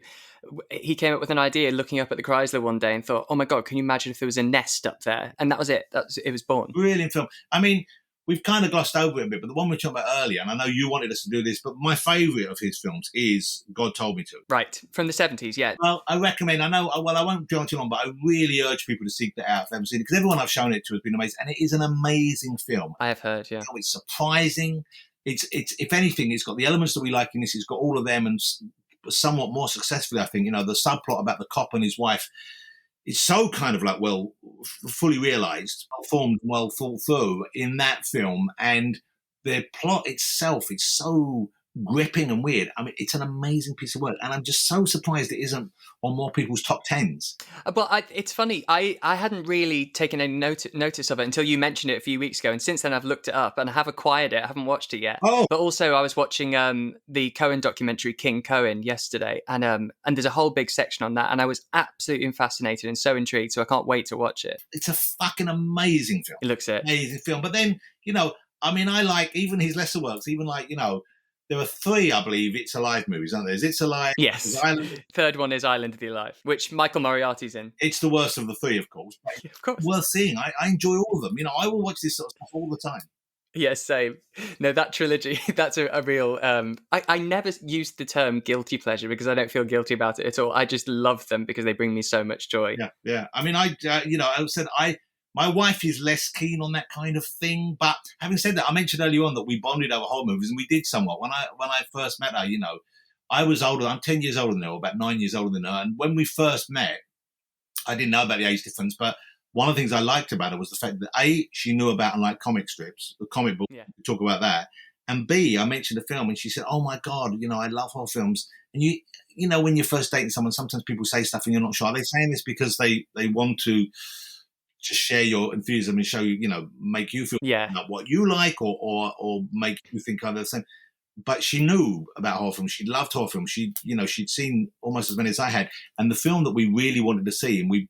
he came up with an idea looking up at the Chrysler one day and thought, oh my God, can you imagine if there was a nest up there? And that was it. It was born. Brilliant film. I mean, we've kind of glossed over it a bit, but the one we talked about earlier, and I know you wanted us to do this, but my favourite of his films is God Told Me To. Right, from the 70s, yeah. Well, I recommend, I won't go on too long, but I really urge people to seek that out if they haven't seen it, because everyone I've shown it to has been amazing, and it is an amazing film. I have heard, yeah. It's surprising. It's if anything, it's got the elements that we like in this, it's got all of them, and somewhat more successfully, I think, you know, the subplot about the cop and his wife, it's so kind of like, well, fully realised, formed, well thought through in that film. And the plot itself, it's so gripping and weird. I mean, it's an amazing piece of work. And I'm just so surprised it isn't on more people's top 10s. But it's funny. I hadn't really taken any notice of it until you mentioned it a few weeks ago. And since then, I've looked it up and I have acquired it. I haven't watched it yet. Oh. But also, I was watching the Cohen documentary, King Cohen, yesterday. And there's a whole big section on that. And I was absolutely fascinated and so intrigued. So I can't wait to watch it. It's a fucking amazing film. It looks it. Amazing film. But then, you know, I mean, I like even his lesser works, even like, you know, there are 3, I believe, It's Alive movies, aren't there? Is It's Alive? Yes. Third one is Island of the Alive, which Michael Moriarty's in. It's the worst of the 3, of course. Yeah, of course. Worth seeing. I enjoy all of them. You know, I will watch this sort of stuff all the time. Yes, same. No, that trilogy, that's a real... I never used the term guilty pleasure because I don't feel guilty about it at all. I just love them because they bring me so much joy. Yeah. I mean, I said my wife is less keen on that kind of thing. But having said that, I mentioned earlier on that we bonded over horror movies, and we did somewhat. When I first met her, you know, I was older. I'm 10 years older than her, or about 9 years older than her. And when we first met, I didn't know about the age difference, but one of the things I liked about her was the fact that A, she knew about and liked comic strips, the comic book. Yeah. We talk about that. And B, I mentioned the film and she said, "Oh my God, I love horror films." And when you're first dating someone, sometimes people say stuff and you're not sure. Are they saying this because they want to just share your enthusiasm and show you, make you feel about what you like or make you think kind of the same? But she knew about horror films. She loved horror films. She'd seen almost as many as I had. And the film that we really wanted to see, and we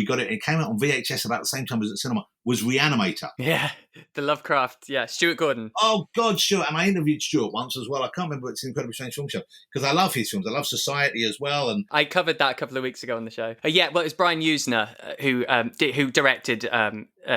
got it. It came out on VHS about the same time as at cinema. Was Reanimator. Yeah, the Lovecraft. Yeah, Stuart Gordon. Oh God, Stuart! And I interviewed Stuart once as well. I can't remember. It's an Incredibly Strange Film Show because I love his films. I love Society as well. And I covered that a couple of weeks ago on the show. Well, it's Brian Usner who directed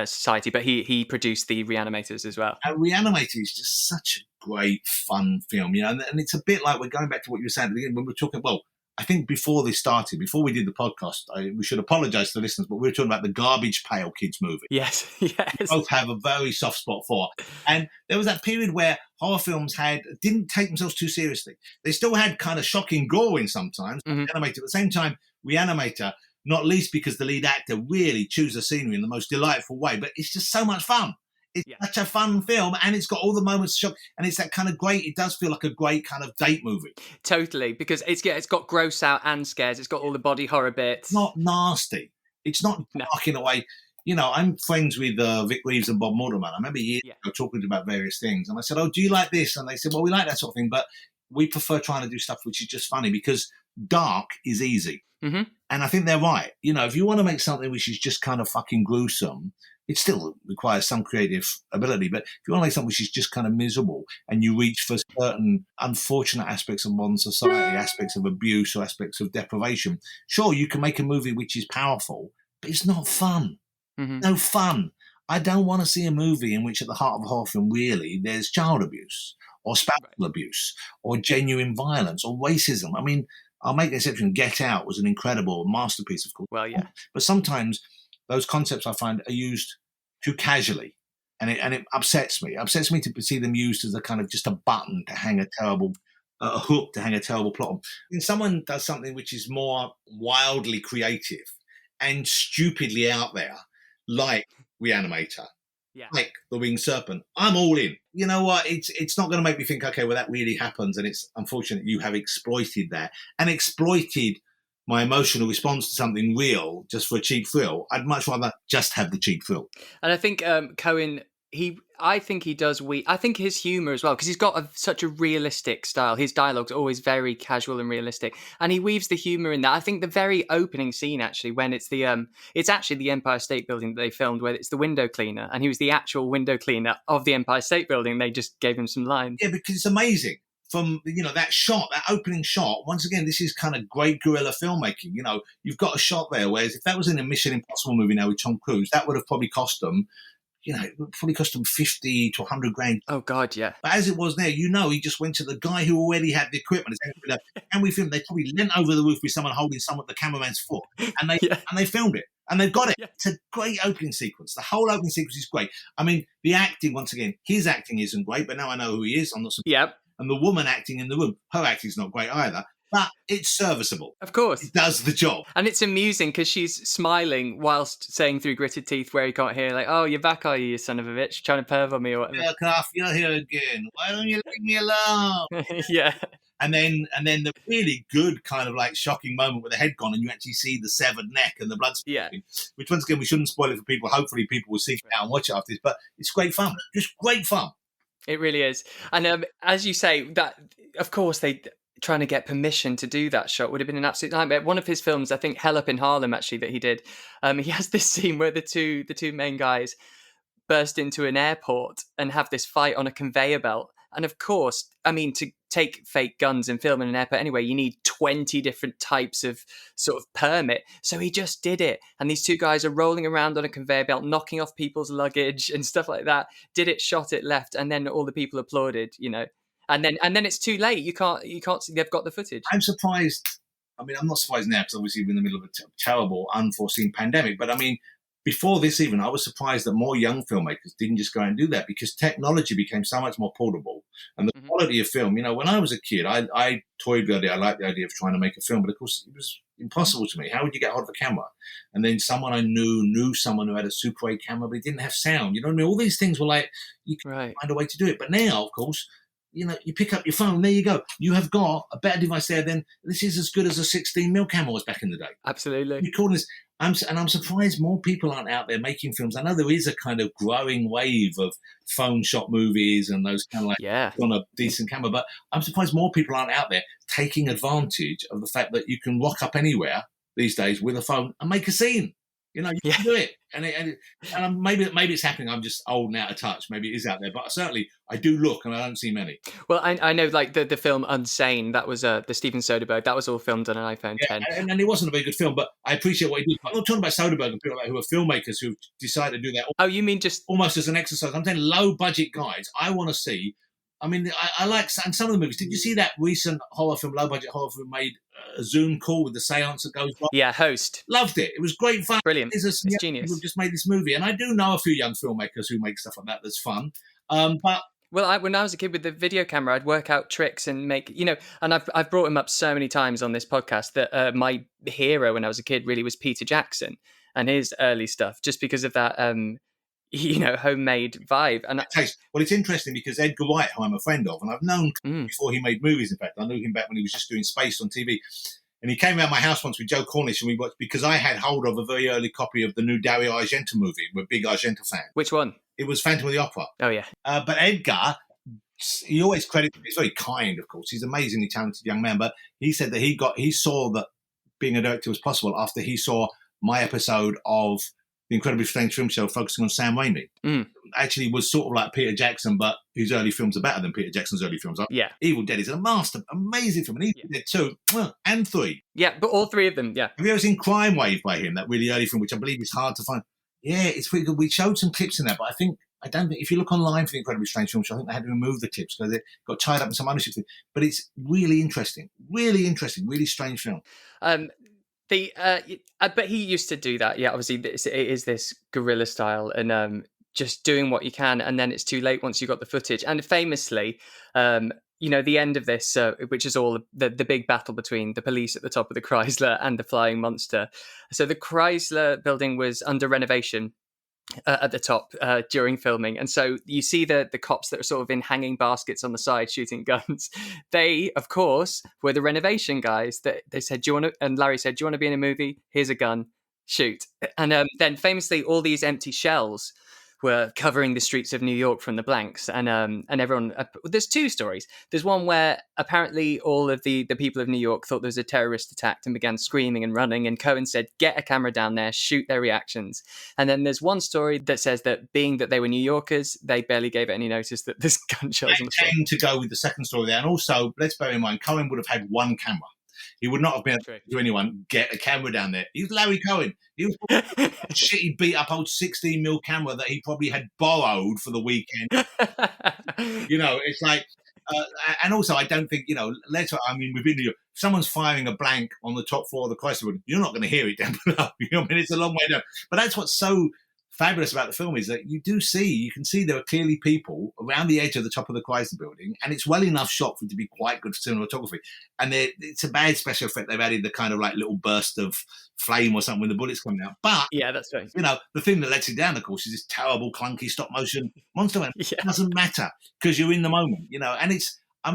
Society, but he produced the Reanimators as well. And Reanimator is just such a great, fun film, and it's a bit like we're going back to what you were saying at the beginning when we were talking. Well, I think before this started, before we did the podcast, we should apologise to the listeners, but we were talking about the Garbage Pail Kids movie. Yes. We both have a very soft spot for. And there was that period where horror films didn't take themselves too seriously. They still had kind of shocking gore in sometimes, Reanimator. At the same time, Reanimator, not least because the lead actor really chews the scenery in the most delightful way, but it's just so much fun. It's such a fun film, and it's got all the moments of shock, and it's that kind of great. It does feel like a great kind of date movie. Totally, because it's got gross out and scares. It's got all the body horror bits. It's not nasty. It's not barking away. I'm friends with Vic Reeves and Bob Mortimer. I remember years ago talking about various things, and I said, "Oh, do you like this?" And they said, "Well, we like that sort of thing, but we prefer trying to do stuff which is just funny because dark is easy." Mm-hmm. And I think they're right. If you want to make something which is just kind of fucking gruesome, it still requires some creative ability. But if you want to make something which is just kind of miserable and you reach for certain unfortunate aspects of modern society, aspects of abuse or aspects of deprivation, sure, you can make a movie which is powerful, but it's not fun. Mm-hmm. No fun. I don't want to see a movie in which at the heart of a horror film, really, there's child abuse or spousal abuse or genuine violence or racism. I mean, I'll make an exception. Get Out was an incredible masterpiece, of course. Well, yeah. But sometimes those concepts I find are used too casually, and it upsets me. It upsets me to see them used as a kind of just a button to hang a hook to hang a terrible plot on. When someone does something which is more wildly creative and stupidly out there, like Reanimator, like the Winged Serpent, I'm all in. You know what? It's not going to make me think, okay, well, that really happens, and it's unfortunate you have exploited that and exploited my emotional response to something real just for a cheap thrill. I'd much rather just have the cheap thrill. And I think Cohen, I think he does. I think his humor as well, because he's got such a realistic style. His dialogue's always very casual and realistic, and he weaves the humor in that. I think the very opening scene, actually, when it's actually the Empire State Building that they filmed, where it's the window cleaner, and he was the actual window cleaner of the Empire State Building. They just gave him some lines. Yeah, because it's amazing. From that shot, that opening shot. Once again, this is kind of great guerrilla filmmaking. You've got a shot there. Whereas if that was in a Mission Impossible movie now with Tom Cruise, that would have probably cost them. It would probably cost them 50 to 100 grand. Oh God, yeah. But as it was there, he just went to the guy who already had the equipment. And we filmed. They probably leant over the roof with someone holding the cameraman's foot, and they filmed it, and they've got it. Yeah. It's a great opening sequence. The whole opening sequence is great. I mean, the acting, once again, his acting isn't great, but now I know who he is. I'm not. Yep. And the woman acting in the room, her acting's not great either, but it's serviceable. Of course. It does the job. And it's amusing because she's smiling whilst saying through gritted teeth where he can't hear, like, "Oh, you're back, are you son of a bitch? Trying to perv on me or whatever." Yeah, Cuff, you're here again. Why don't you leave me alone? Yeah. And then the really good kind of like shocking moment with the head gone and you actually see the severed neck and the blood spurting, which once again, we shouldn't spoil it for people. Hopefully people will seek it out and watch it after this, but it's great fun. Just great fun. It really is. And as you say, that of course trying to get permission to do that shot would have been an absolute nightmare. One of his films, I think Hell Up in Harlem, actually, that he did, he has this scene where the two main guys burst into an airport and have this fight on a conveyor belt. And of course, I mean, to take fake guns and film in an airport anyway, you need 20 different types of sort of permit. So he just did it. And these two guys are rolling around on a conveyor belt, knocking off people's luggage and stuff like that. Did it, shot it, left. And then all the people applauded, And then it's too late. You can't see, they've got the footage. I'm surprised. I mean, I'm not surprised now because obviously we're in the middle of a terrible, unforeseen pandemic. But I mean, before this even, I was surprised that more young filmmakers didn't just go and do that, because technology became so much more portable, and the quality of film. When I was a kid, I toyed with the idea. I liked the idea of trying to make a film, but of course it was impossible to me. How would you get hold of a camera? And then someone I knew someone who had a Super 8 camera, but it didn't have sound. You know what I mean? All these things were like, you can find a way to do it. But now, of course, you pick up your phone, there you go. You have got a better device there than this is as good as a 16mm camera was back in the day. Absolutely. Recording this, I'm surprised more people aren't out there making films. I know there is a kind of growing wave of phone shot movies and those kind of on a decent camera, but I'm surprised more people aren't out there taking advantage of the fact that you can rock up anywhere these days with a phone and make a scene. You can do it. And maybe it's happening. I'm just old and out of touch. Maybe it is out there, but certainly I do look, and I don't see many. Well, I know, like the film Unsane, that was the Steven Soderbergh. That was all filmed on an iPhone 10. And it wasn't a very good film, but I appreciate what he did. I'm not talking about Soderbergh and people like who are filmmakers who decide to do that. Oh, you mean just almost as an exercise? I'm saying low budget guys. I want to see. I mean, I like and some of the movies. Did you see that recent horror film, low budget horror film made a Zoom call with the seance that goes on? Yeah, Host. Loved it. It was great fun. Brilliant. It's genius. We've just made this movie, and I do know a few young filmmakers who make stuff like that. That's fun. But well, when I was a kid with the video camera, I'd work out tricks and make, and I've brought him up so many times on this podcast that my hero when I was a kid really was Peter Jackson and his early stuff, just because of that. Homemade vibe. And well, it's interesting because Edgar Wright, who I'm a friend of, and I've known before he made movies. In fact, I knew him back when he was just doing Space on TV. And he came around my house once with Joe Cornish, and we watched, because I had hold of a very early copy of the new Dario Argento movie. We're big Argento fans. Which one? It was Phantom of the Opera. Oh yeah. But Edgar, he always credits. He's very kind, of course. He's an amazingly talented young man. But he said that he saw that being a director was possible after he saw my episode of The Incredibly Strange Film Show focusing on Sam Raimi. Actually was sort of like Peter Jackson, but his early films are better than Peter Jackson's early films. Yeah. Evil Dead is a master, amazing film. And he did 2 and 3. Yeah, but all 3 of them, yeah. Have you ever seen Crime Wave by him, that really early film, which I believe is hard to find? Yeah, it's pretty good. We showed some clips in there, but I don't think, if you look online for The Incredibly Strange Film Show, I think they had to remove the clips because they got tied up in some ownership thing. But it's really interesting, really strange film. But he used to do that. Yeah, obviously it is this guerrilla style and just doing what you can, and then it's too late once you got the footage. And famously, the end of this, which is all the big battle between the police at the top of the Chrysler and the flying monster. So the Chrysler building was under renovation at the top during filming, and so you see the cops that are sort of in hanging baskets on the side shooting guns. They, of course, were the renovation guys. That they said, "Do you want to?" And Larry said, "Do you want to be in a movie? Here's a gun, shoot." And then famously, all these empty shells were covering the streets of New York from the blanks, and everyone. There's 2 stories. There's one where apparently all of the people of New York thought there was a terrorist attack and began screaming and running, and Cohen said, "Get a camera down there, shoot their reactions." And then there's one story that says that being that they were New Yorkers, they barely gave it any notice that there's gunshots. They came to go with the second story there, and also let's bear in mind, Cohen would have had one camera. He would not have been able to anyone get a camera down there. He was Larry Cohen. He was a shitty beat up old 16mm camera that he probably had borrowed for the weekend. It's like, and also I don't think, we've been to If someone's firing a blank on the top floor of the Chrysler, you're not going to hear it down below. It's a long way down. But that's what's so fabulous about the film is that you can see there are clearly people around the edge of the top of the Chrysler building, and it's well enough shot for it to be quite good cinematography. And it's a bad special effect. They've added the kind of like little burst of flame or something when the bullets coming out. But yeah, that's right. The thing that lets it down, of course, is this terrible clunky stop motion monster. It doesn't matter because you're in the moment, and it's. I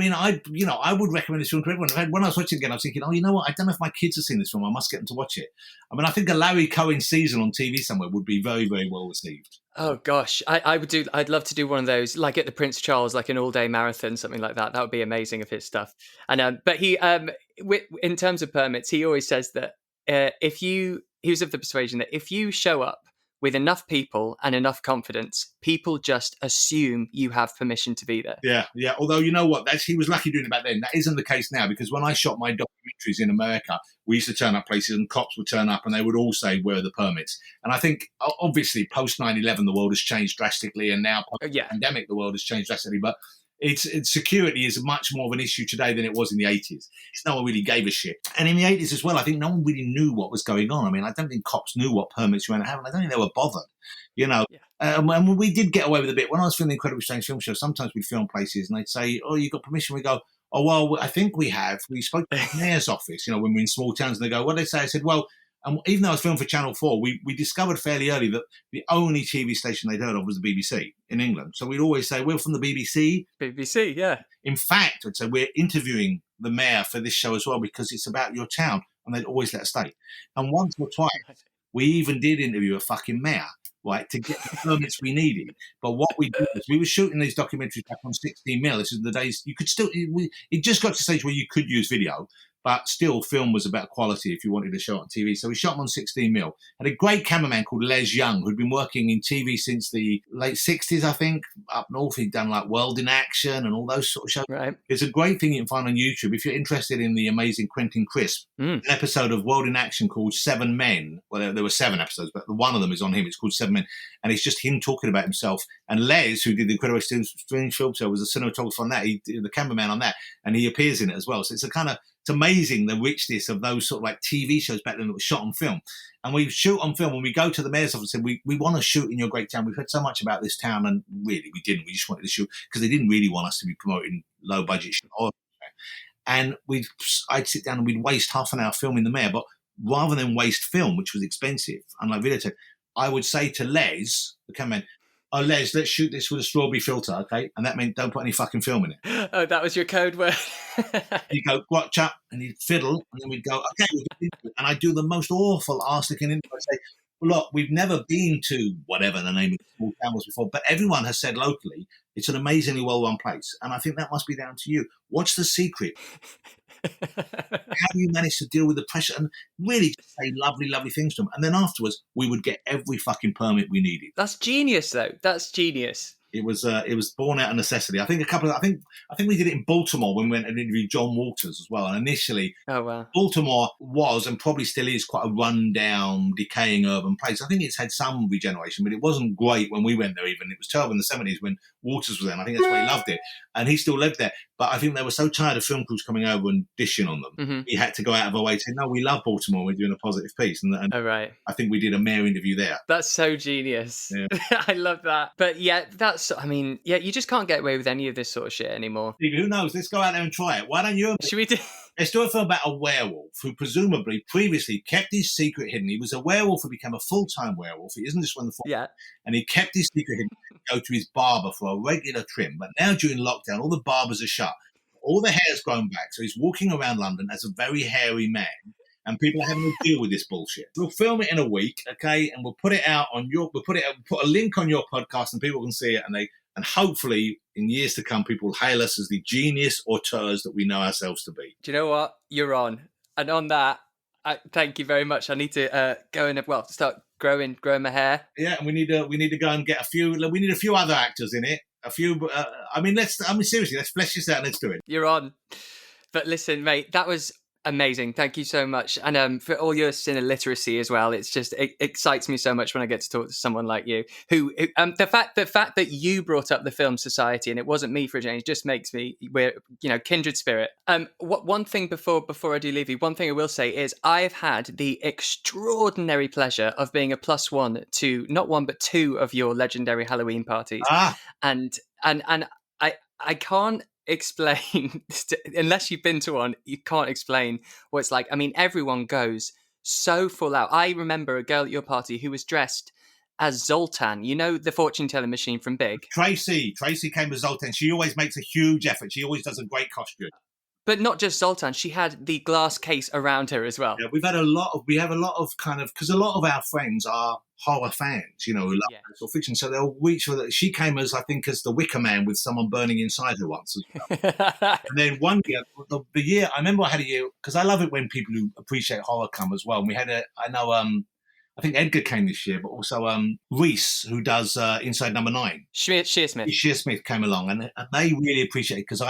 would recommend this film to everyone. When I was watching it again, I was thinking, I don't know if my kids have seen this film. I must get them to watch it. I think a Larry Cohen season on TV somewhere would be very, very well received. Oh gosh, I'd love to do one of those, like at the Prince Charles, like an all-day marathon, something like that. That would be amazing of his stuff. And but he, in terms of permits, he always says that he was of the persuasion that if you show up with enough people and enough confidence, people just assume you have permission to be there. Yeah. Although, you know what? He was lucky doing it back then. That isn't the case now, because when I shot my documentaries in America, we used to turn up places and cops would turn up and they would all say, "Where are the permits?" And I think, obviously, post 9/11, the world has changed drastically. And now, post-pandemic, the world has changed drastically. But it's security is much more of an issue today than it was in the 80s. No one really gave a shit. And in the 80s as well, I think no one really knew what was going on. I mean, I don't think cops knew what permits you were having. I don't think they were bothered, you know. Yeah. And we did get away with a bit. When I was filming the Incredibly Strange Film Show, sometimes we'd film places and they'd say, oh, you got permission? We go, oh, well, I think we have. We spoke to the mayor's office, you know, when we're in small towns, and they go, what did they say? I said, well, and even though I was filming for Channel 4, we discovered fairly early that the only TV station they'd heard of was the BBC in England. So we'd always say, we're from the BBC. BBC, yeah. In fact, I'd say, we're interviewing the mayor for this show as well because it's about your town. And they'd always let us stay. And once or twice, we even did interview a fucking mayor, right, to get the permits we needed. But what we did was we were shooting these documentaries back on 16mm. This is the days you could still, it just got to the stage where you could use video, but still film was about quality if you wanted to show it on TV. So we shot them on 16mm. Had a great cameraman called Les Young, who'd been working in TV since the late 60s, I think. Up north, he'd done like World in Action and all those sort of shows. Right. It's a great thing you can find on YouTube. If you're interested in the amazing Quentin Crisp, an episode of World in Action called Seven Men. Well, there were 7 episodes, but one of them is on him. It's called Seven Men. And it's just him talking about himself. And Les, who did the Incredibly Strange Film Show, was a cinematographer on that. He did the cameraman on that. And he appears in it as well. So it's amazing the richness of those sort of like TV shows back then that were shot on film. And we shoot on film, and we go to the mayor's office and say, we want to shoot in your great town. We've heard so much about this town, and really we didn't. We just wanted to shoot because they didn't really want us to be promoting low budget shit. And I'd sit down and we'd waste half an hour filming the mayor, but rather than waste film, which was expensive, unlike videotape, I would say to Les, the cameraman, oh, Les, let's shoot this with a strawberry filter, okay? And that meant don't put any fucking film in it. Oh, that was your code word. He'd go, Wotcha, and he'd fiddle, and then we'd go, okay, we'll do it. And I'd do the most awful arse-licking intro. I'd say, well, look, we've never been to whatever the name of the small town was before, but everyone has said locally it's an amazingly well-run place. And I think that must be down to you. What's the secret? How do you manage to deal with the pressure and really just say lovely, lovely things to them? And then afterwards, we would get every fucking permit we needed. That's genius, though. That's genius. It was born out of necessity. I think we did it in Baltimore when we went and interviewed John Walters as well. And initially, oh wow, Baltimore was and probably still is quite a run-down, decaying urban place. I think it's had some regeneration, but it wasn't great when we went there. Even it was terrible in the 70s when Walters was there. And I think that's why he loved it, and he still lived there. But I think they were so tired of film crews coming over and dishing on them. He had to go out of our way to say, no, we love Baltimore. We're doing a positive piece. And oh, right. I think we did a mayor interview there. That's so genius. Yeah. I love that. But yeah, you just can't get away with any of this sort of shit anymore. Who knows? Let's go out there and try it. Why don't you? Should we do? Let's do a film about a werewolf who presumably previously kept his secret hidden. He was a werewolf who became a full-time werewolf. He isn't just one of the yeah. And he kept his secret hidden to go to his barber for a regular trim. But now during lockdown, all the barbers are shut. All the hair's grown back. So he's walking around London as a very hairy man. And people are having to deal with this bullshit. We'll film it in a week, okay? And we'll put it out on we'll put a link on your podcast and people can see it. And hopefully in years to come, people will hail us as the genius auteurs that we know ourselves to be. Do you know what? You're on. And on that, thank you very much. I need to go and start growing my hair. Yeah, and we need to go and get we need a few other actors in it. A few, seriously, let's flesh this out and let's do it. You're on. But listen, mate, that was amazing. Thank you so much. And for all your cine literacy as well. It excites me so much when I get to talk to someone like you who the fact that you brought up the Film Society and it wasn't me for a change just makes we're kindred spirit. One thing before I do leave you, one thing I will say is I've had the extraordinary pleasure of being a +1 to not one but 2 of your legendary Halloween parties. And I can't explain unless you've been to one. You can't explain what it's like. I mean, everyone goes so full out. I remember a girl at your party who was dressed as Zoltan, the fortune telling machine from Big. Tracy came as Zoltan. She always makes a huge effort. She always does a great costume. But not just Zoltan, she had the glass case around her as well. Yeah, we have a lot of kind of, because a lot of our friends are horror fans, who love that sort of fiction. So they'll reach for that. She came as the Wicker Man with someone burning inside her once as well. And then one year, the year, I remember I had a year, because I love it when people who appreciate horror come as well. And we had I think Edgar came this year, but also Reese, who does Inside Number 9. Shearsmith. Shearsmith came along, and they really appreciate it because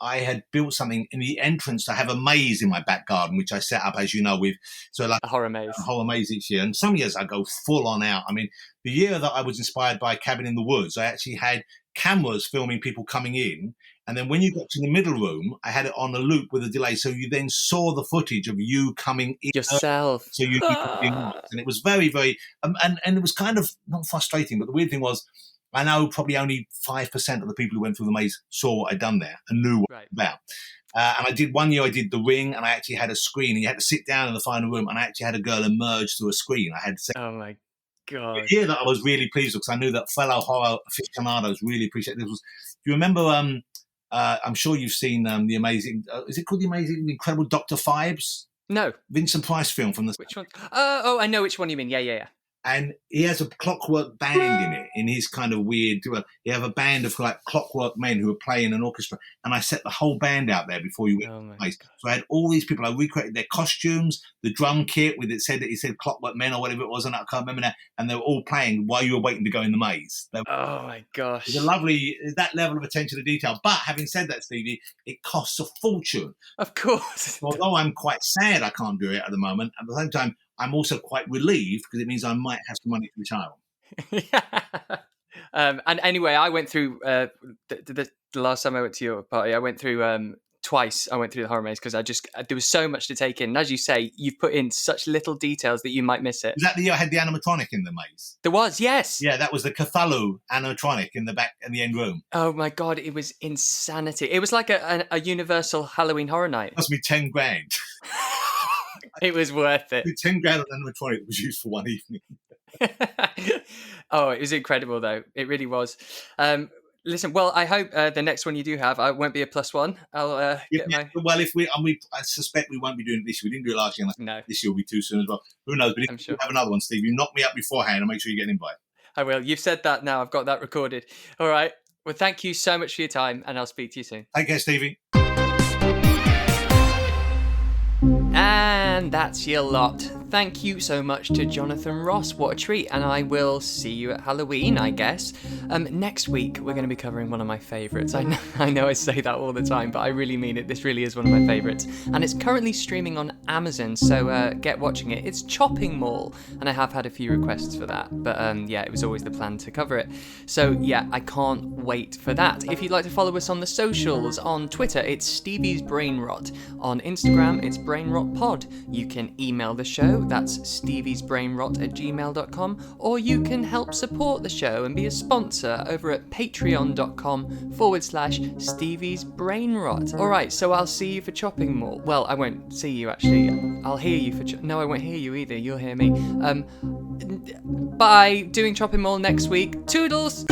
I had built something in the entrance. I have a maze in my back garden, which I set up, as you know, with a horror maze. A horror maze each year. And some years I go full on out. I mean, the year that I was inspired by Cabin in the Woods, I actually had cameras filming people coming in. And then when you got to the middle room, I had it on a loop with a delay. So you then saw the footage of you coming in. Yourself. So you and it was very, very, and it was kind of not frustrating, but the weird thing was, I know probably only 5% of the people who went through the maze saw what I'd done there and knew what it was about. And I did one year, I did The Ring, and I actually had a screen, and you had to sit down in the final room, and I actually had a girl emerge through a screen. I had oh my God. The year that I was really pleased with, because I knew that fellow horror aficionados really appreciated this. Do you remember, I'm sure you've seen the amazing, is it called The Incredible Dr. Phibes? No. Vincent Price film from the... Which one? Oh, I know which one you mean. Yeah. And he has a clockwork band in it, in his kind of weird... You have a band of like clockwork men who are playing an orchestra. And I set the whole band out there before you went to the place. So I had all these people. I recreated their costumes, the drum kit with it said that he said Clockwork Men or whatever it was. And I can't remember now. And they were all playing while you were waiting to go in the maze. Oh my gosh. It was a lovely, that level of attention to detail. But having said that, Stevie, it costs a fortune. Of course. Although I'm quite sad I can't do it at the moment, at the same time, I'm also quite relieved because it means I might have some money to retire. And anyway, I went through the last time I went to your party. I went through twice. I went through the horror maze because there was so much to take in. And as you say, you've put in such little details that you might miss it. Was that the year I had the animatronic in the maze? There was, yes. Yeah, that was the Cthulhu animatronic in the back in the end room. Oh my God, it was insanity. It was like a Universal Halloween Horror Night. It cost me 10 grand. It was worth it. 10 grand on animatronic that was used for one evening. Oh, it was incredible though. It really was. Listen, well, I hope the next one you do have, I won't be a +1. I'll get my... Well, I suspect we won't be doing it this year. We didn't do it last year. No. This year will be too soon as well. Who knows? But if you have another one, Steve, you knock me up beforehand and make sure you get an invite. I will. You've said that now. I've got that recorded. All right. Well, thank you so much for your time, and I'll speak to you soon. Take care, Stevie. And that's your lot. Thank you so much to Jonathan Ross. What a treat. And I will see you at Halloween, I guess. Next week, we're going to be covering one of my favourites. I know I say that all the time, but I really mean it. This really is one of my favourites. And it's currently streaming on Amazon, so get watching it. It's Chopping Mall, and I have had a few requests for that. But yeah, it was always the plan to cover it. So yeah, I can't wait for that. If you'd like to follow us on the socials, on Twitter, it's Steviesbrainrot. On Instagram, it's BrainRotPod. You can email the show. That's steviesbrainrot@gmail.com, or you can help support the show and be a sponsor over at patreon.com/steviesbrainrot. Alright, so I'll see you for Chopping Mall. Well, I won't see you actually. I'll hear you for... No, I won't hear you either. You'll hear me. Bye. Doing Chopping Mall next week. Toodles!